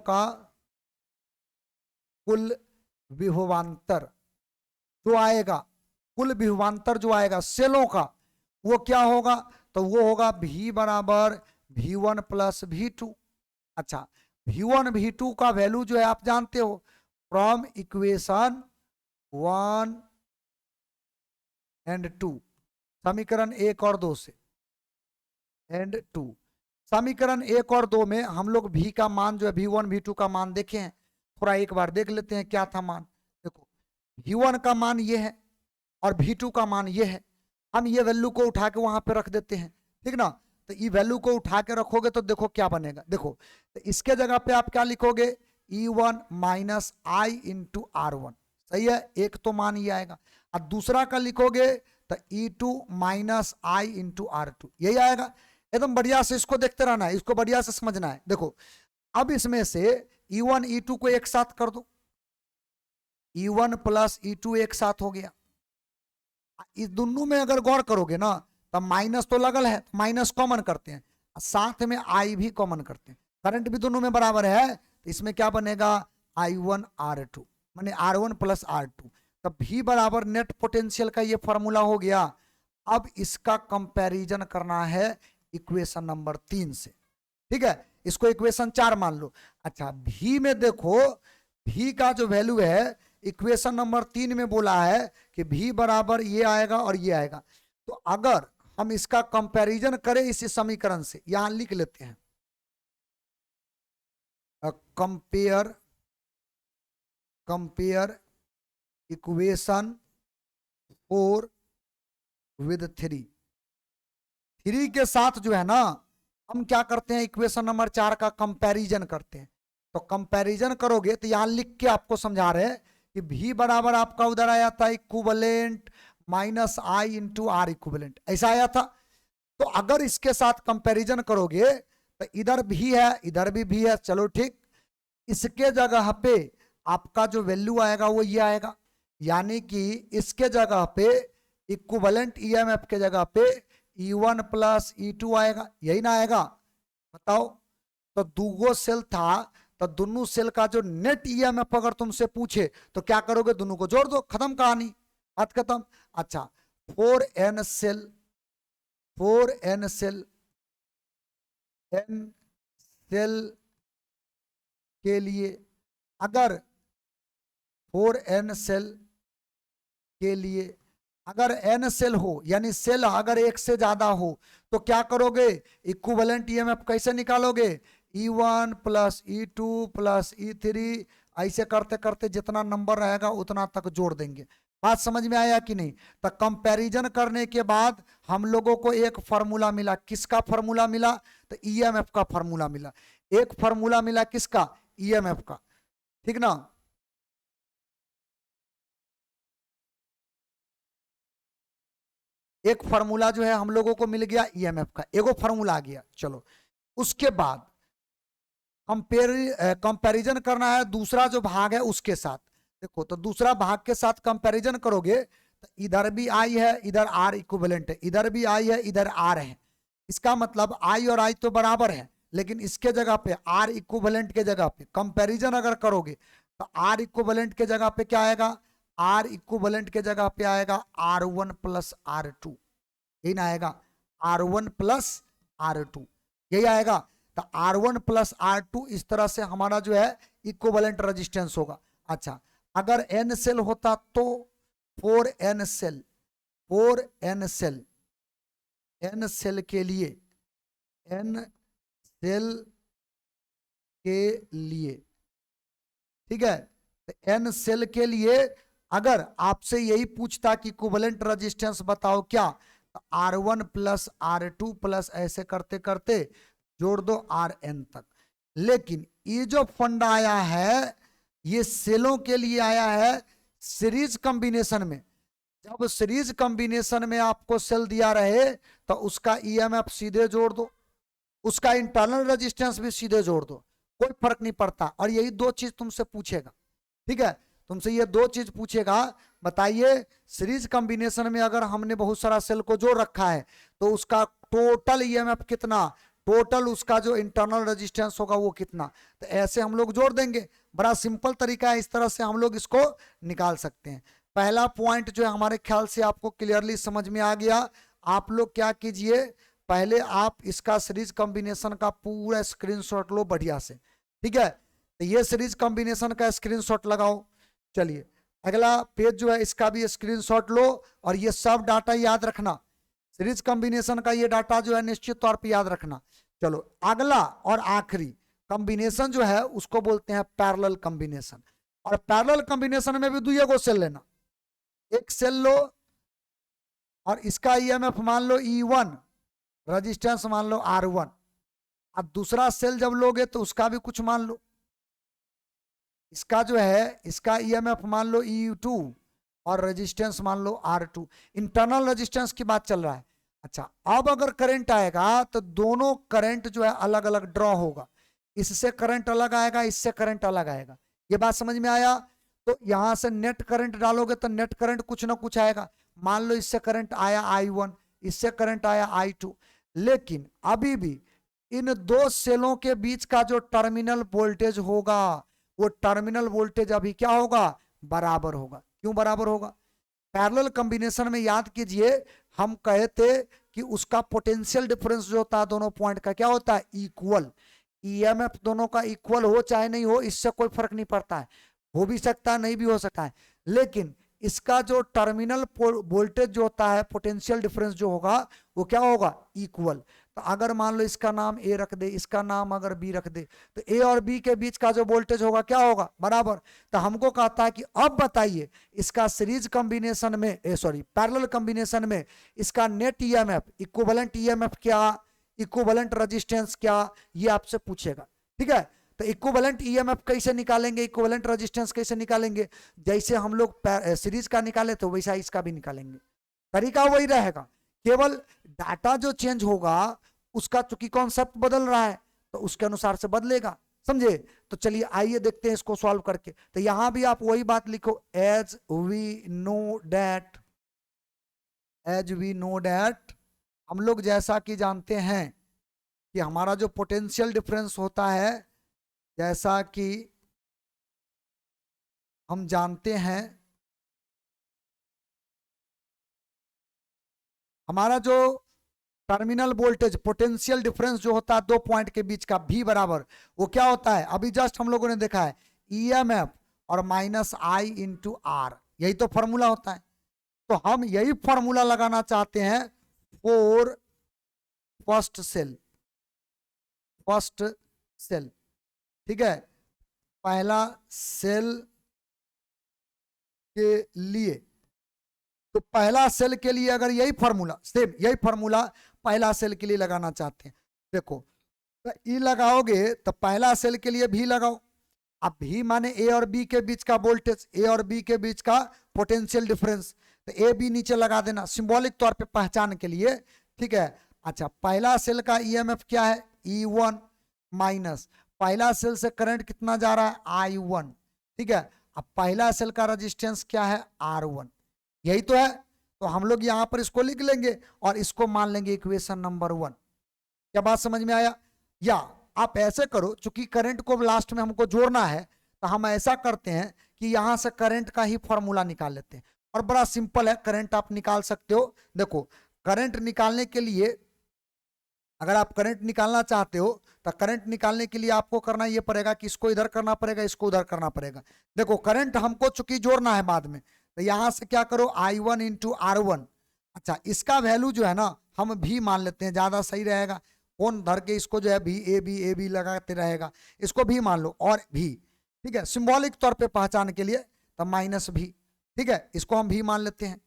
S1: का कुल विभवांतर जो आएगा, कुल विभवांतर जो आएगा सेलों का, वो क्या होगा, तो वो होगा V बराबर V1 प्लस V2। अच्छा, V1 V2 का वैल्यू जो है आप जानते हो फ्रॉम इक्वेशन 1 एंड 2, समीकरण 1 और 2 से, एंड 2 समीकरण 1 और 2 में हम लोग V का मान जो है V1 V2 का मान देखे हैं, थोड़ा एक बार देख लेते हैं क्या था मान। देखो, V1 का मान ये है और V2 का मान ये है, हम ये वैल्यू को उठा के वहां पे रख देते हैं, ठीक ना। तो ये वैल्यू को उठा के रखोगे तो देखो क्या बनेगा, देखो तो इसके जगह पे आप क्या लिखोगे, E1 minus I into R1, सही है, एक तो मान ये आएगा, और दूसरा का लिखोगे तो E2 minus I into R2, यही आएगा। एकदम बढ़िया से इसको देखते रहना है, इसको बढ़िया से समझना है। देखो, अब इसमें से E1 E2 को एक साथ कर दो, E1 प्लस E2 एक साथ हो गया। इस दोनों में अगर गौर करोगे ना तो माइनस तो लगल है, माइनस कॉमन करते हैं, साथ में आई भी कॉमन करते हैं, करंट भी दोनों में बराबर है, तो इसमें क्या बनेगा I1R2 माने R1 प्लस R2। तब भी बराबर नेट पोटेंशियल का ये फॉर्मूला हो गया। अब इसका कंपैरिजन करना है इक्वेशन नंबर 3 से, ठीक है, इसको इक्वेशन 4 मान लो। अच्छा भी में देखो, भी का जो वैल्यू है इक्वेशन नंबर 3 में बोला है कि भी बराबर ये आएगा और ये आएगा। तो अगर हम इसका कंपैरिजन करें इस समीकरण से, यहां लिख लेते हैं कंपेयर इक्वेशन 4 विद 3 के साथ जो है ना हम क्या करते हैं, इक्वेशन नंबर 4 का कंपैरिजन करते हैं। तो कंपैरिजन करोगे तो यहां लिख के आपको समझा रहे हैं कि भी बराबर आपका उधर आया था equivalent minus I into R equivalent, ऐसा आया था। तो अगर इसके साथ कंपैरिजन करोगे तो इधर भी है इधर भी है, चलो ठीक, इसके जगह पे आपका जो वैल्यू आएगा वो ये आएगा, यानी कि इसके जगह पे इक्विवेलेंट ईएमएफ के जगह पे E1 प्लस E2 आएगा, यही ना आएगा, बताओ। तो दूगो सेल था, तो दोनों सेल का जो नेट ईएमएफ अगर तुमसे पूछे तो क्या करोगे, दोनों को जोड़ दो, खत्म कहानी, बात खत्म। अच्छा 4n सेल n सेल के लिए, अगर 4n सेल के लिए अगर n सेल हो, यानी सेल अगर एक से ज्यादा हो, तो क्या करोगे, इक्विवेलेंट ईएमएफ कैसे निकालोगे, E1 plus E2 plus E3, ऐसे करते करते जितना नंबर रहेगा उतना तक जोड़ देंगे। बात समझ में आया कि नहीं। तो कंपैरिजन करने के बाद हम लोगों को एक फार्मूला मिला, किसका फार्मूला मिला, तो ईएमएफ का फार्मूला मिला। एक फार्मूला मिला किसका, ईएमएफ का, ठीक ना। एक फार्मूला जो है हम लोगों को मिल गया ईएमएफ का, एगो फार्मूला आ गया। चलो उसके बाद कंपैरिजन करना है दूसरा जो भाग है उसके साथ। देखो तो दूसरा भाग के साथ कंपैरिजन करोगे तो इधर भी आई है इधर आर इक्विवेलेंट है, इधर भी आई है इधर आर है। इसका मतलब आई और आई तो बराबर है, लेकिन इसके जगह पे आर इक्विवेलेंट के जगह पे कंपैरिजन अगर करोगे तो आर इक्विवेलेंट के जगह पे क्या आएगा, आर इक्विवेलेंट के जगह पे आएगा R1 प्लस R2, यही ना आएगा, R1 प्लस R2 यही आएगा। तो R1 प्लस R2 इस तरह से हमारा जो है इक्विवेलेंट रेजिस्टेंस होगा। अच्छा अगर n सेल होता तो 4n सेल n सेल के लिए ठीक है, तो n सेल के लिए अगर आपसे यही पूछता कि इक्विवेलेंट रेजिस्टेंस बताओ क्या, तो R1 प्लस R2 प्लस ऐसे करते करते जोड़ दो Rn तक। लेकिन ये जो फंडा आया है ये सेलों के लिए आया है सीरीज कॉम्बिनेशन में। जब सीरीज कॉम्बिनेशन में आपको सेल दिया रहे तो उसका ईएमएफ सीधे जोड़ दो, उसका इंटरनल रेजिस्टेंस भी सीधे जोड़ दो, कोई फर्क नहीं पड़ता। और यही दो चीज तुमसे पूछेगा, ठीक है, तुमसे ये दो चीज पूछेगा। बताइए सीरीज कॉम्बिनेशन में अगर हमने बहुत सारा सेल को जोड़ रखा है तो उसका टोटल ईएमएफ कितना, टोटल उसका जो इंटरनल रेजिस्टेंस होगा वो कितना। तो ऐसे हम लोग जोड़ देंगे, बड़ा सिंपल तरीका है, इस तरह से हम लोग इसको निकाल सकते हैं। पहला पॉइंट जो है हमारे ख्याल से आपको क्लियरली समझ में आ गया। आप लोग क्या कीजिए, पहले आप इसका सीरीज कॉम्बिनेशन का पूरा स्क्रीनशॉट लो बढ़िया से, ठीक है। तो ये सीरीज कॉम्बिनेशन का स्क्रीनशॉट लगाओ। चलिए अगला पेज जो है इसका भी स्क्रीनशॉट लो और ये सब डाटा याद रखना, सीरीज कॉम्बिनेशन का ये डाटा जो है निश्चित तौर पे याद रखना। चलो अगला और आखिरी कॉम्बिनेशन जो है उसको बोलते हैं पैरेलल कॉम्बिनेशन। और पैरेलल कॉम्बिनेशन में भी दुइये गो सेल लेना, एक सेल लो और इसका ईएमएफ मान लो E1, रेजिस्टेंस मान लो R1। अब दूसरा सेल जब लोगे तो उसका भी कुछ मान लो, इसका जो है इसका ईएमएफ मान लो E2 और रेजिस्टेंस मान लो R2। इंटरनल रेजिस्टेंस की बात चल रहा है। अच्छा अब अगर करंट आएगा तो दोनों करंट जो है अलग अलग ड्रॉ होगा, इससे करंट अलग आएगा इससे करंट अलग आएगा। ये बात समझ में आया। तो यहां से नेट करंट डालोगे तो नेट करंट कुछ ना कुछ आएगा। मान लो इससे करंट आया I1, इससे करंट आया I2, लेकिन अभी भी इन दो सेलों के बीच का जो टर्मिनल वोल्टेज होगा वो टर्मिनल वोल्टेज अभी क्या होगा, बराबर होगा। क्यों बराबर होगा? पैरेलल कॉम्बिनेशन में याद कीजिए हम कहे थे कि उसका पोटेंशियल डिफरेंस जो होता है दोनों पॉइंट का क्या होता है, इक्वल। ईएमएफ दोनों का इक्वल हो चाहे नहीं हो, इससे कोई फर्क नहीं पड़ता है, हो भी सकता है नहीं भी हो सकता है, लेकिन इसका जो टर्मिनल वोल्टेज जो होता है, पोटेंशियल डिफरेंस जो होगा वो क्या होगा, इक्वल। तो अगर मान लो इसका नाम ए रख दे, इसका नाम अगर बी रख दे, तो ए और बी के बीच का जो वोल्टेज होगा क्या होगा, बराबर। तो हमको कहता है कि अब बताइए इसका सीरीज कॉम्बिनेशन में, सॉरी पैरेलल कॉम्बिनेशन में इसका नेट ईएमएफ, इक्विवेलेंट ईएमएफ क्या, इक्विवेलेंट रेजिस्टेंस क्या, ये आपसे पूछेगा। ठीक है, तो इक्विवेलेंट ईएमएफ कैसे निकालेंगे, इक्विवेलेंट रेजिस्टेंस कैसे निकालेंगे, जैसे हम लोग सीरीज का निकाले तो वैसा इसका भी निकालेंगे, तरीका वही रहेगा, केवल डाटा जो चेंज होगा उसका चूंकि कॉन्सेप्ट बदल रहा है तो उसके अनुसार से बदलेगा, समझे। तो चलिए आइए देखते हैं इसको सॉल्व करके। तो यहां भी आप वही बात लिखो, एज वी नो डैट, हम लोग जैसा कि जानते हैं कि हमारा जो पोटेंशियल डिफरेंस होता है, जैसा कि हम जानते हैं हमारा जो टर्मिनल वोल्टेज पोटेंशियल डिफरेंस जो होता है दो पॉइंट के बीच का, भी बराबर वो क्या होता है, अभी जस्ट हम लोगों ने देखा है ईएमएफ और माइनस आई इंटू आर, यही तो फॉर्मूला होता है। तो हम यही फॉर्मूला लगाना चाहते हैं फॉर फर्स्ट सेल, ठीक है, पहला सेल के लिए। तो पहला सेल के लिए अगर यही फॉर्मूला, सेम यही फॉर्मूला पहला सेल के लिए लगाना चाहते हैं, देखो तो ई लगाओगे तो पहला सेल के लिए भी लगाओ। अब भी माने ए और बी के बीच का वोल्टेज, ए और बी के बीच का पोटेंशियल डिफरेंस, तो ए बी नीचे लगा देना सिंबॉलिक तौर पे पहचान के लिए, ठीक है। अच्छा, पहला सेल का ईएमएफ क्या है, E1 माइनस पहला सेल से करंट कितना जा रहा है, I1, ठीक है। अब पहला सेल का रेजिस्टेंस क्या है, R1, यही तो है। तो हम लोग यहां पर इसको लिख लेंगे और इसको मान लेंगे इक्वेशन नंबर 1। क्या बात समझ में आया? या आप ऐसे करो, चूंकि करंट को लास्ट में हमको जोड़ना है तो हम ऐसा करते हैं कि यहां से करंट का ही फॉर्मूला निकाल लेते हैं, और बड़ा सिंपल है, करंट आप निकाल सकते हो। देखो करंट निकालने के लिए, अगर आप करंट निकालना चाहते हो तो करंट निकालने के लिए आपको करना ये पड़ेगा कि इसको इधर करना पड़ेगा, इसको उधर करना पड़ेगा। देखो करंट हमको चूंकि जोड़ना है बाद में, तो यहां से क्या करो, I1 इंटू R1। अच्छा, इसका वैल्यू जो है ना हम भी मान लेते हैं, ज्यादा सही रहेगा। कौन धर के इसको जो है भी ए बी लगाते रहेगा, इसको भी मान लो और भी, ठीक है, सिंबॉलिक तौर पे पहचान के लिए, तो माइनस भी, ठीक है, इसको हम भी मान लेते हैं।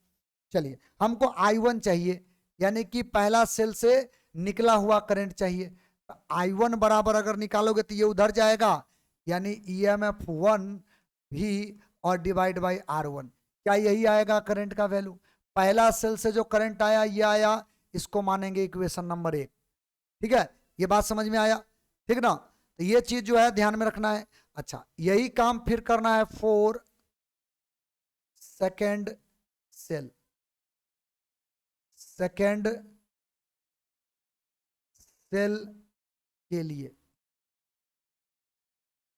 S1: चलिए, हमको I1 चाहिए, यानी कि पहला सेल से निकला हुआ करंट चाहिए। तो I1 बराबर अगर निकालोगे तो ये उधर जाएगा, यानी EMF 1 भी और डिवाइड बाई R1, क्या यही आएगा करंट का वैल्यू। पहला सेल से जो करंट आया ये आया, इसको मानेंगे इक्वेशन नंबर 1, ठीक है। ये बात समझ में आया, ठीक ना। तो ये चीज जो है ध्यान में रखना है। अच्छा, यही काम फिर करना है फॉर सेकेंड सेल के लिए।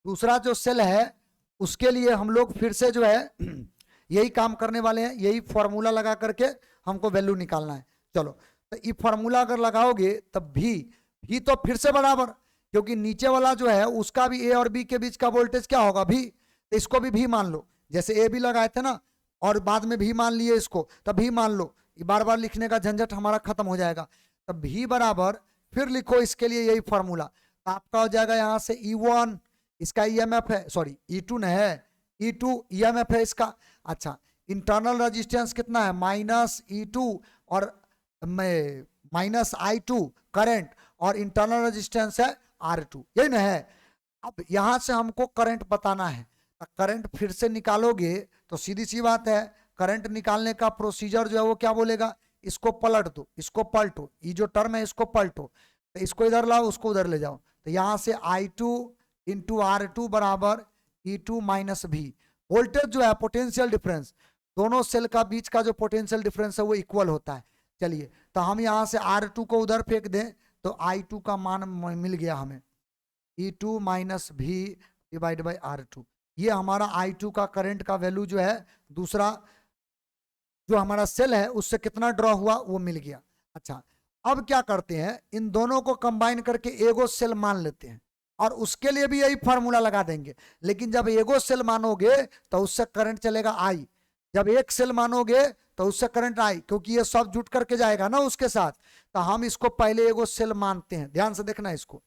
S1: दूसरा जो सेल है उसके लिए हम लोग फिर से जो है यही काम करने वाले हैं, यही फॉर्मूला लगा करके हमको वैल्यू निकालना है। चलो, तो ये फॉर्मूला अगर लगाओगे तब भी तो फिर से बराबर, क्योंकि नीचे वाला जो है उसका भी ए और बी के बीच का वोल्टेज क्या होगा, भी, तो इसको भी मान लो, जैसे ए बी लगाए थे ना और बाद में भी मान लिए इसको, तब भी मान लो, बार बार लिखने का झंझट हमारा खत्म हो जाएगा। तब भी बराबर फिर लिखो इसके लिए यही फॉर्मूला, तो आपका हो जाएगा यहां से E1, इसका EMF है, सॉरी E2 नहीं है, E2 EMF है इसका। अच्छा, इंटरनल रेजिस्टेंस कितना है, माइनस E2 और माइनस I2 करंट, और इंटरनल रेजिस्टेंस है R2, यही ना है। अब यहां से हमको करंट बताना है, करंट फिर से निकालोगे तो सीधी सी बात है, करंट निकालने का प्रोसीजर जो है वो क्या बोलेगा, इसको पलट दो, इसको पलटो, ये जो टर्म है इसको पलटो, तो इसको इधर लाओ, उसको उधर ले जाओ, तो यहां से I2 इंटू R2 बराबर E2 माइनस भी। वोल्टेज जो है पोटेंशियल डिफरेंस, दोनों सेल का बीच का जो पोटेंशियल डिफरेंस है वो इक्वल होता है। चलिए, तो हम यहां से R2 को उधर फेंक दें, तो I2 का मान मिल गया हमें, E2 minus V divide by R2। ये हमारा I2 का करंट का वैल्यू जो है, दूसरा जो हमारा सेल है उससे कितना ड्रॉ हुआ वो मिल गया। अच्छा, अब क्या करते हैं, इन दोनों को कंबाइन करके एगो सेल मान लेते हैं और उसके लिए भी यही फॉर्मूला लगा देंगे। लेकिन जब एगो सेल मानोगे तो उससे करंट चलेगा आई, जब एक सेल मानोगे तो उससे करंट आई, क्योंकि ये सब जुट करके जाएगा ना उसके साथ। तो हम इसको पहले एगो सेल मानते हैं, ध्यान से देखना इसको।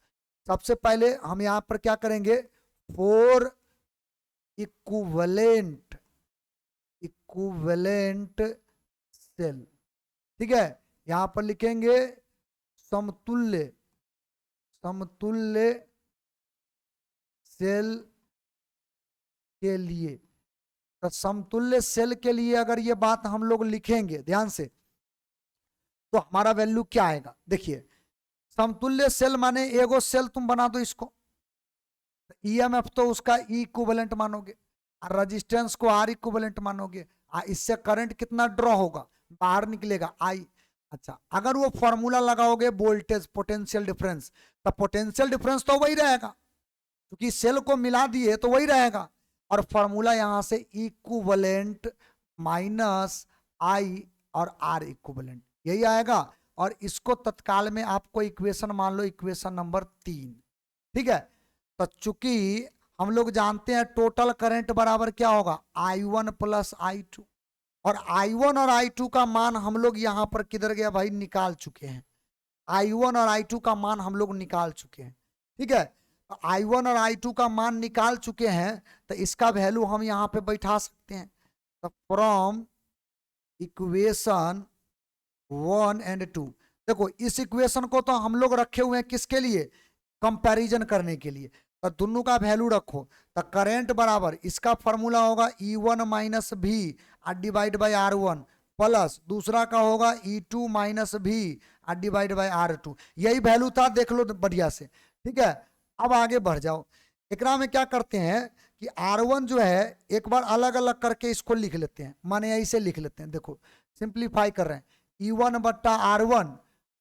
S1: सबसे पहले हम यहां पर क्या करेंगे, 4 इक्विवेलेंट सेल, ठीक है, यहां पर लिखेंगे समतुल्य सेल के लिए। तो समतुल्य सेल के लिए अगर ये बात हम लोग लिखेंगे ध्यान से, तो हमारा वैल्यू क्या आएगा, देखिए। समतुल्य सेल माने एगो सेल तुम बना दो इसको, ईएमएफ तो उसका ई इक्विवेलेंट मानोगे और रेजिस्टेंस को आर इक्विवेलेंट मानोगे, इससे करंट कितना ड्रॉ होगा, बाहर निकलेगा आई। अच्छा, अगर वो फॉर्मूला लगाओगे वोल्टेज पोटेंशियल डिफरेंस, तो पोटेंशियल डिफरेंस तो वही रहेगा, क्योंकि सेल को मिला दिए तो वही रहेगा। और फॉर्मूला यहां से इक्विवेलेंट माइनस आई और आर इक्विवेलेंट यही आएगा। और इसको तत्काल में आपको इक्वेशन मान लो, इक्वेशन नंबर 3, ठीक है। तो चूंकि हम लोग जानते हैं टोटल करंट बराबर क्या होगा, I1 प्लस I2, और I1 और I2 का मान हम लोग यहां पर किधर गया भाई, निकाल चुके हैं। I1 और I2 का मान हम लोग निकाल चुके हैं, ठीक है। तो I1 और I2 का मान निकाल चुके हैं, तो इसका वैल्यू हम यहां पे बैठा सकते हैं। तो फ्रॉम इक्वेशन 1 एंड 2, देखो इस इक्वेशन को तो हम लोग रखे हुए हैं किसके लिए, कंपैरिजन करने के लिए। तो दोनों का वैल्यू रखो, तो करंट बराबर इसका फॉर्मूला होगा E1 माइनस भी डिवाइड बाई R1 प्लस दूसरा का होगा E2 माइनस भी डिवाइड बाई R2। यही वैल्यू था, देख लो बढ़िया से, ठीक है। अब आगे बढ़ जाओ, एकरा में क्या करते हैं कि R1 जो है एक बार अलग अलग करके इसको लिख लेते हैं, माने ऐसे लिख लेते हैं, देखो सिंप्लीफाई कर रहे हैं, E1 बट्टा R1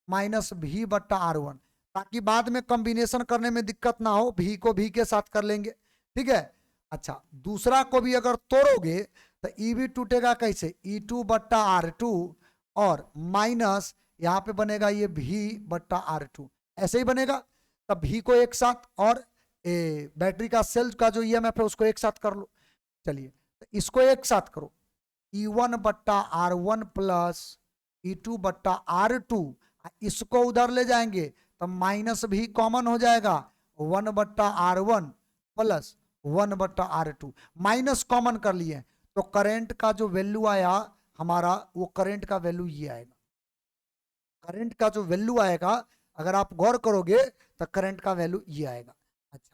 S1: माइनस भी बट्टा R1, ताकि बाद में कॉम्बिनेशन करने में दिक्कत ना हो, भी को भी के साथ कर लेंगे, ठीक है। अच्छा, दूसरा को भी अगर तोड़ोगे तो ई भी टूटेगा कैसे, E2 बट्टा R2 और माइनस यहाँ पे बनेगा ये भी बट्टा R2, ऐसे ही बनेगा। तब भी को एक साथ और बैटरी का सेल का जो ईएमएफ है उसको एक साथ कर लो। चलिए, तो इसको एक साथ करो, E1 बट्टा R1 प्लस E2 बट्टा R2, इसको उधर ले जाएंगे तो माइनस भी कॉमन हो जाएगा, 1 बट्टा R1 प्लस 1 बट्टा R2, माइनस कॉमन कर लिए, तो करंट का जो वैल्यू आया हमारा, वो करंट का वैल्यू ये आएगा। करंट का जो वैल्यू आएगा, अगर आप गौर करोगे तो करंट का वैल्यू ये आएगा। अच्छा,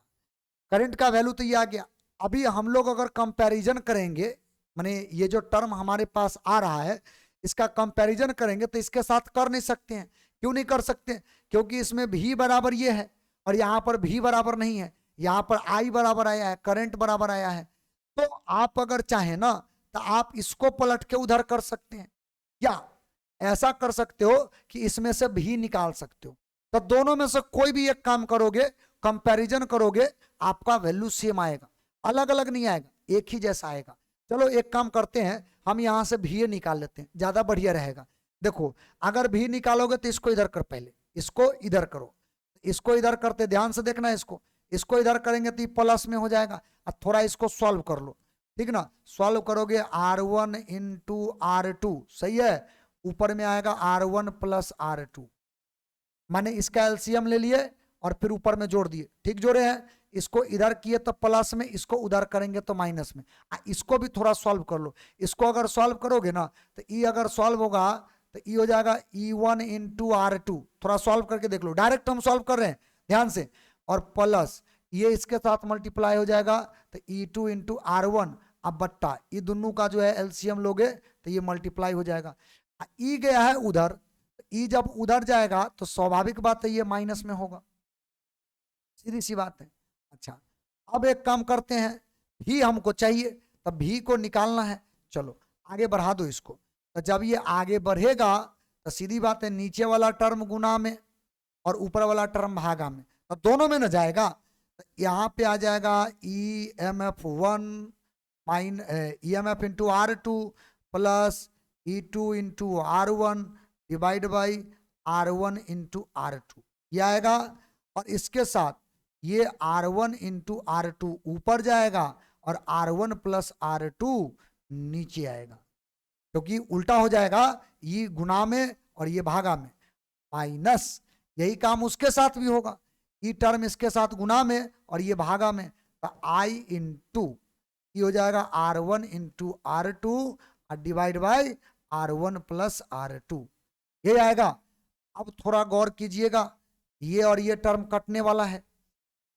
S1: करंट का वैल्यू तो ये आ गया। अभी हम लोग अगर कंपैरिजन करेंगे, माने ये जो टर्म हमारे पास आ रहा है इसका कंपैरिजन करेंगे, तो इसके साथ कर नहीं सकते हैं। क्यों नहीं कर सकते, क्योंकि इसमें भी बराबर ये है और यहाँ पर भी बराबर नहीं है, यहाँ पर आई बराबर आया है, करंट बराबर आया है। तो आप अगर चाहें ना तो आप इसको पलट के उधर कर सकते हैं, या ऐसा कर सकते हो कि इसमें से भी निकाल सकते हो। तो दोनों में से कोई भी एक काम करोगे, कंपैरिजन करोगे, आपका वैल्यू सेम आएगा, अलग अलग नहीं आएगा, एक ही जैसा आएगा। चलो एक काम करते हैं, हम यहां से भी निकाल लेते हैं, ज्यादा बढ़िया रहेगा। देखो, अगर भी निकालोगे तो इसको इधर कर, पहले इसको इधर करो, इसको इधर करते ध्यान से देखना, इसको इधर करेंगे तो प्लस में हो जाएगा। अब थोड़ा इसको सॉल्व कर लो, ठीक ना, सॉल्व करोगे R1 इंटू R2, सही है, ऊपर में आएगा R1 प्लस R2, माने इसका एलसीएम ले लिए और फिर ऊपर में जोड़ दिए, ठीक जोड़े हैं। इसको इधर किए तो प्लस में, इसको उधर करेंगे तो माइनस में। इसको भी थोड़ा सॉल्व कर लो, इसको अगर सॉल्व करोगे ना तो ई अगर सॉल्व होगा तो ई हो जाएगा E1 इंटू R2, थोड़ा सॉल्व करके देख लो, डायरेक्ट हम सॉल्व कर रहे हैं ध्यान से, और प्लस ये इसके साथ मल्टीप्लाई हो जाएगा तो E2 इंटू R1, अब बट्टा ये दोनों का जो है एलसीएम लोगे तो ये मल्टीप्लाई हो जाएगा। ई गया है उधर, ई जब उधर जाएगा तो स्वाभाविक बात है ये माइनस में होगा, सीधी सी बात है। अच्छा, अब एक काम करते हैं, भी हमको चाहिए तब भी को निकालना है, चलो आगे बढ़ा दो इसको। तो जब ये आगे बढ़ेगा तो सीधी बात है नीचे वाला टर्म गुना में और ऊपर वाला टर्म भागा में, तो दोनों में न जाएगा। तो यहाँ पे आ जाएगा EMF1 mine EMF into R2 plus E2 into R1 divide by R1 into R2, ये आएगा। और इसके साथ ये R1 इंटू R2 ऊपर जाएगा और R1 प्लस R2 नीचे आएगा, क्योंकि उल्टा हो जाएगा, ये गुना में और ये भागा में, माइनस। यही काम उसके साथ भी होगा, ये टर्म इसके साथ गुना में और ये भागा में, तो I इंटू ये हो जाएगा R1 इंटू R2 और divide by R1 plus R2, ये आएगा। अब थोड़ा गौर कीजिएगा, ये और ये टर्म कटने वाला है,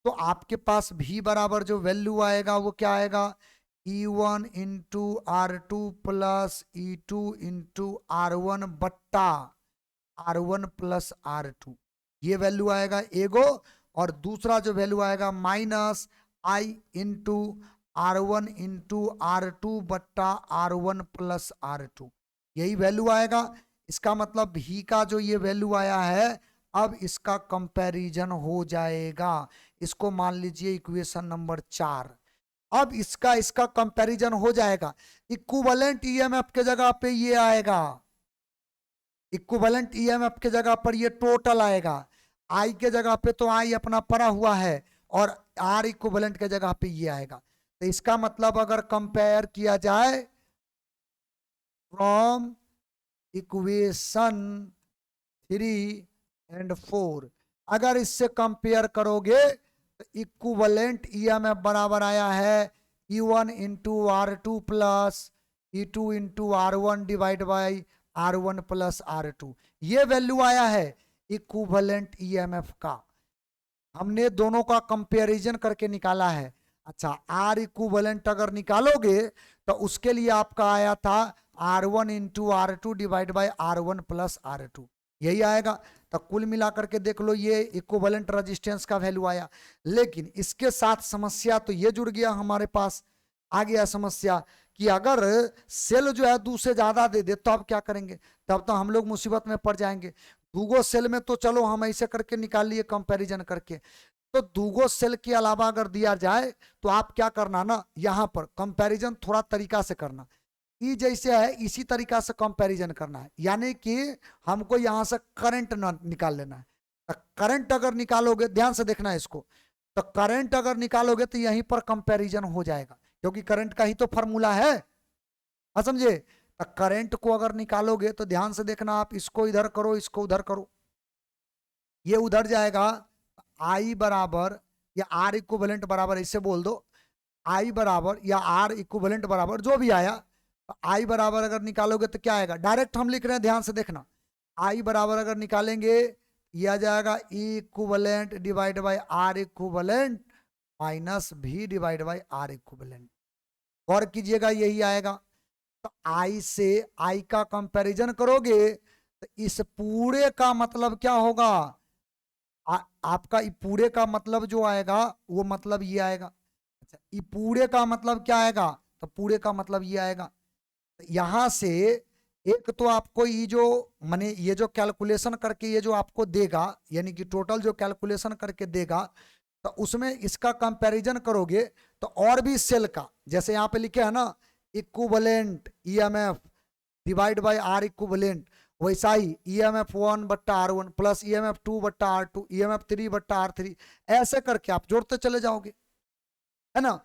S1: तो आपके पास V बराबर जो वैल्यू आएगा वो क्या आएगा, E1 into R2 plus E2 into R1 बट्टा R1 प्लस R2, ये वैल्यू आएगा एगो। और दूसरा जो वैल्यू आएगा minus I into R1 into R2 बट्टा R1 प्लस R2, यही वैल्यू आएगा। इसका मतलब V का जो ये वैल्यू आया है, अब इसका कंपैरिजन हो जाएगा। इसको मान लीजिए इक्वेशन नंबर 4। अब इसका कंपैरिजन हो जाएगा। इक्विवेलेंट EMF के जगह पे ये आएगा, इक्विवेलेंट EMF के जगह पर ये टोटल आएगा, I के जगह पे तो I अपना पड़ा हुआ है, और R इक्विवेलेंट के जगह पे ये आएगा। तो इसका मतलब अगर कंपेयर किया जाए फ्रॉम इक्वेशन 3 और 4, अगर इससे कंपेयर करोगे तो इक्विवेलेंट EMF बराबर आया है E1 into R2 plus E2 into R1 divide by R1 plus R2, ये वैल्यू आया है इक्विवेलेंट EMF का। हमने दोनों का कंपैरिजन करके निकाला है। अच्छा, R इक्विवेलेंट अगर निकालोगे तो उसके लिए आपका आया था R1 into R2 divide by R1 plus R2, यही आएगा। तो कुल मिलाकर के देख लो, ये इक्विवेलेंट रेजिस्टेंस का वैल्यू आया। लेकिन इसके साथ समस्या तो ये जुड़ गया, हमारे पास आ गया समस्या कि अगर सेल जो है 2 से ज्यादा दे दे तो अब क्या करेंगे, तब तो हम लोग मुसीबत में पड़ जाएंगे। दूगो सेल में तो चलो हम ऐसे करके निकाल लिए कंपैरिजन करके, तो दूगो सेल के अलावा अगर दिया जाए तो आप क्या करना ना, यहाँ पर कंपैरिजन थोड़ा तरीका से करना। ई जैसे है इसी तरीका से कंपैरिजन करना है, यानी कि हमको यहाँ से करंट निकाल लेना है। तो करंट अगर निकालोगे, ध्यान से देखना है इसको, तो करंट अगर निकालोगे तो यहीं पर कंपैरिजन हो जाएगा, क्योंकि करंट का ही तो फॉर्मूला है, समझे। तो करंट को अगर निकालोगे तो ध्यान से देखना, आप इसको इधर करो, इसको उधर करो, ये उधर जाएगा। I बराबर या R इक्विवेलेंट बराबर, ऐसे बोल दो, I बराबर या R इक्विवेलेंट बराबर जो भी आया, I बराबर अगर निकालोगे तो क्या आएगा, डायरेक्ट हम लिख रहे हैं, ध्यान से देखना। I बराबर अगर निकालेंगे ये आ जाएगा E equivalent divide by R equivalent minus V divide by R equivalent. और कीजिएगा यही आएगा। तो I से I का कंपैरिजन करोगे तो इस पूरे का मतलब क्या होगा, आपका पूरे का मतलब जो आएगा वो मतलब ये आएगा। अच्छा, ये पूरे का मतलब क्या आएगा, तो पूरे का मतलब ये आएगा। यहां से एक तो आपको ये जो माने ये जो कैलकुलेशन करके ये जो आपको देगा, यानी कि टोटल जो कैलकुलेशन करके देगा, तो उसमें इसका कंपैरिजन करोगे तो और भी सेल का, जैसे यहाँ पे लिखे है ना equivalent EMF divide by R equivalent, वैसा ही EMF1 बट्टा R1 प्लस EMF2 बट्टा R2 EMF3 बट्टा R3, ऐसे करके आप जोड़ते चले जाओगे, है ना।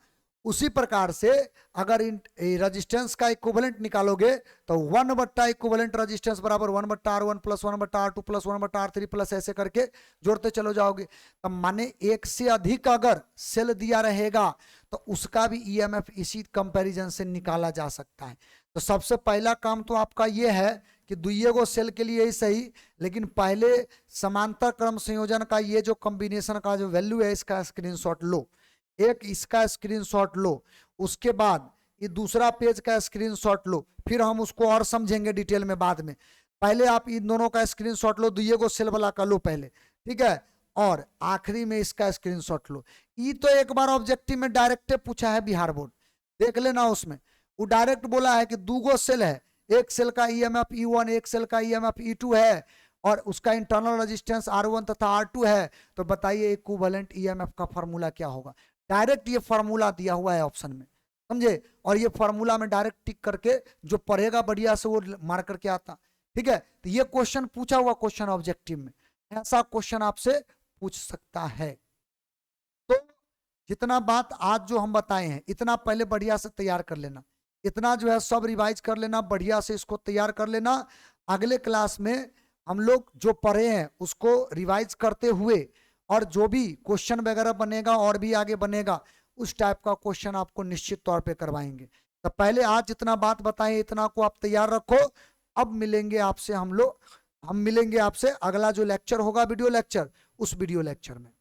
S1: उसी प्रकार से अगर इन रेजिस्टेंस का इक्विवेलेंट निकालोगे तो 1 बट्टा इक्विवेलेंट रेजिस्टेंस बराबर 1 बट्टा R1 प्लस 1 बट्टा R2 प्लस 1 बट्टा R3 प्लस ऐसे करके जोड़ते चलो जाओगे। तो माने एक से अधिक अगर सेल दिया रहेगा तो उसका भी EMF इसी कंपैरिजन से निकाला जा सकता है। तो सबसे पहला काम तो आपका ये है कि दुइये गो सेल के लिए ही सही, लेकिन पहले समांतर क्रम संयोजन का ये जो कॉम्बिनेशन का जो वैल्यू है इसका स्क्रीनशॉट लो, एक इसका स्क्रीनशॉट लो, उसके बाद ये दूसरा पेज का स्क्रीनशॉट लो, फिर हम उसको और समझेंगे डिटेल में बाद में। पहले आप इन दोनों का स्क्रीनशॉट लो, दुइये को सेल वाला का लो पहले, ठीक है, और आखिरी में इसका स्क्रीनशॉट लो। ये तो एक बार ऑब्जेक्टिव में डायरेक्ट पूछा है बिहार बोर्ड, देख लेना, उसमें वो डायरेक्ट बोला है कि दूगो सेल है, एक सेल का EMF E1 एक सेल का EMF E2 है, और उसका इंटरनल रेजिस्टेंस R1 तथा R2 है, तो बताइए इक्विवेलेंट ईएमएफ का फार्मूला क्या होगा। डायरेक्ट ये फार्मूला दिया हुआ है ऑप्शन में, समझे, और ये फार्मूला में डायरेक्ट टिक करके जो पढ़ेगा बढ़िया से वो मार करके आता। ठीक है, तो ये क्वेश्चन पूछा हुआ क्वेश्चन ऑब्जेक्टिव में, ऐसा क्वेश्चन आपसे पूछ सकता है। तो जितना बात आज जो हम बताए हैं इतना पहले बढ़िया से तैयार कर लेना, इतना जो है सब रिवाइज कर लेना, बढ़िया से इसको तैयार कर लेना। अगले क्लास में हम लोग जो पढ़े हैं उसको रिवाइज करते हुए और जो भी क्वेश्चन वगैरह बनेगा और भी आगे बनेगा उस टाइप का क्वेश्चन आपको निश्चित तौर पे करवाएंगे। तो पहले आज जितना बात बताएं इतना को आप तैयार रखो। अब मिलेंगे आपसे हम मिलेंगे आपसे अगला जो लेक्चर होगा वीडियो लेक्चर, उस वीडियो लेक्चर में।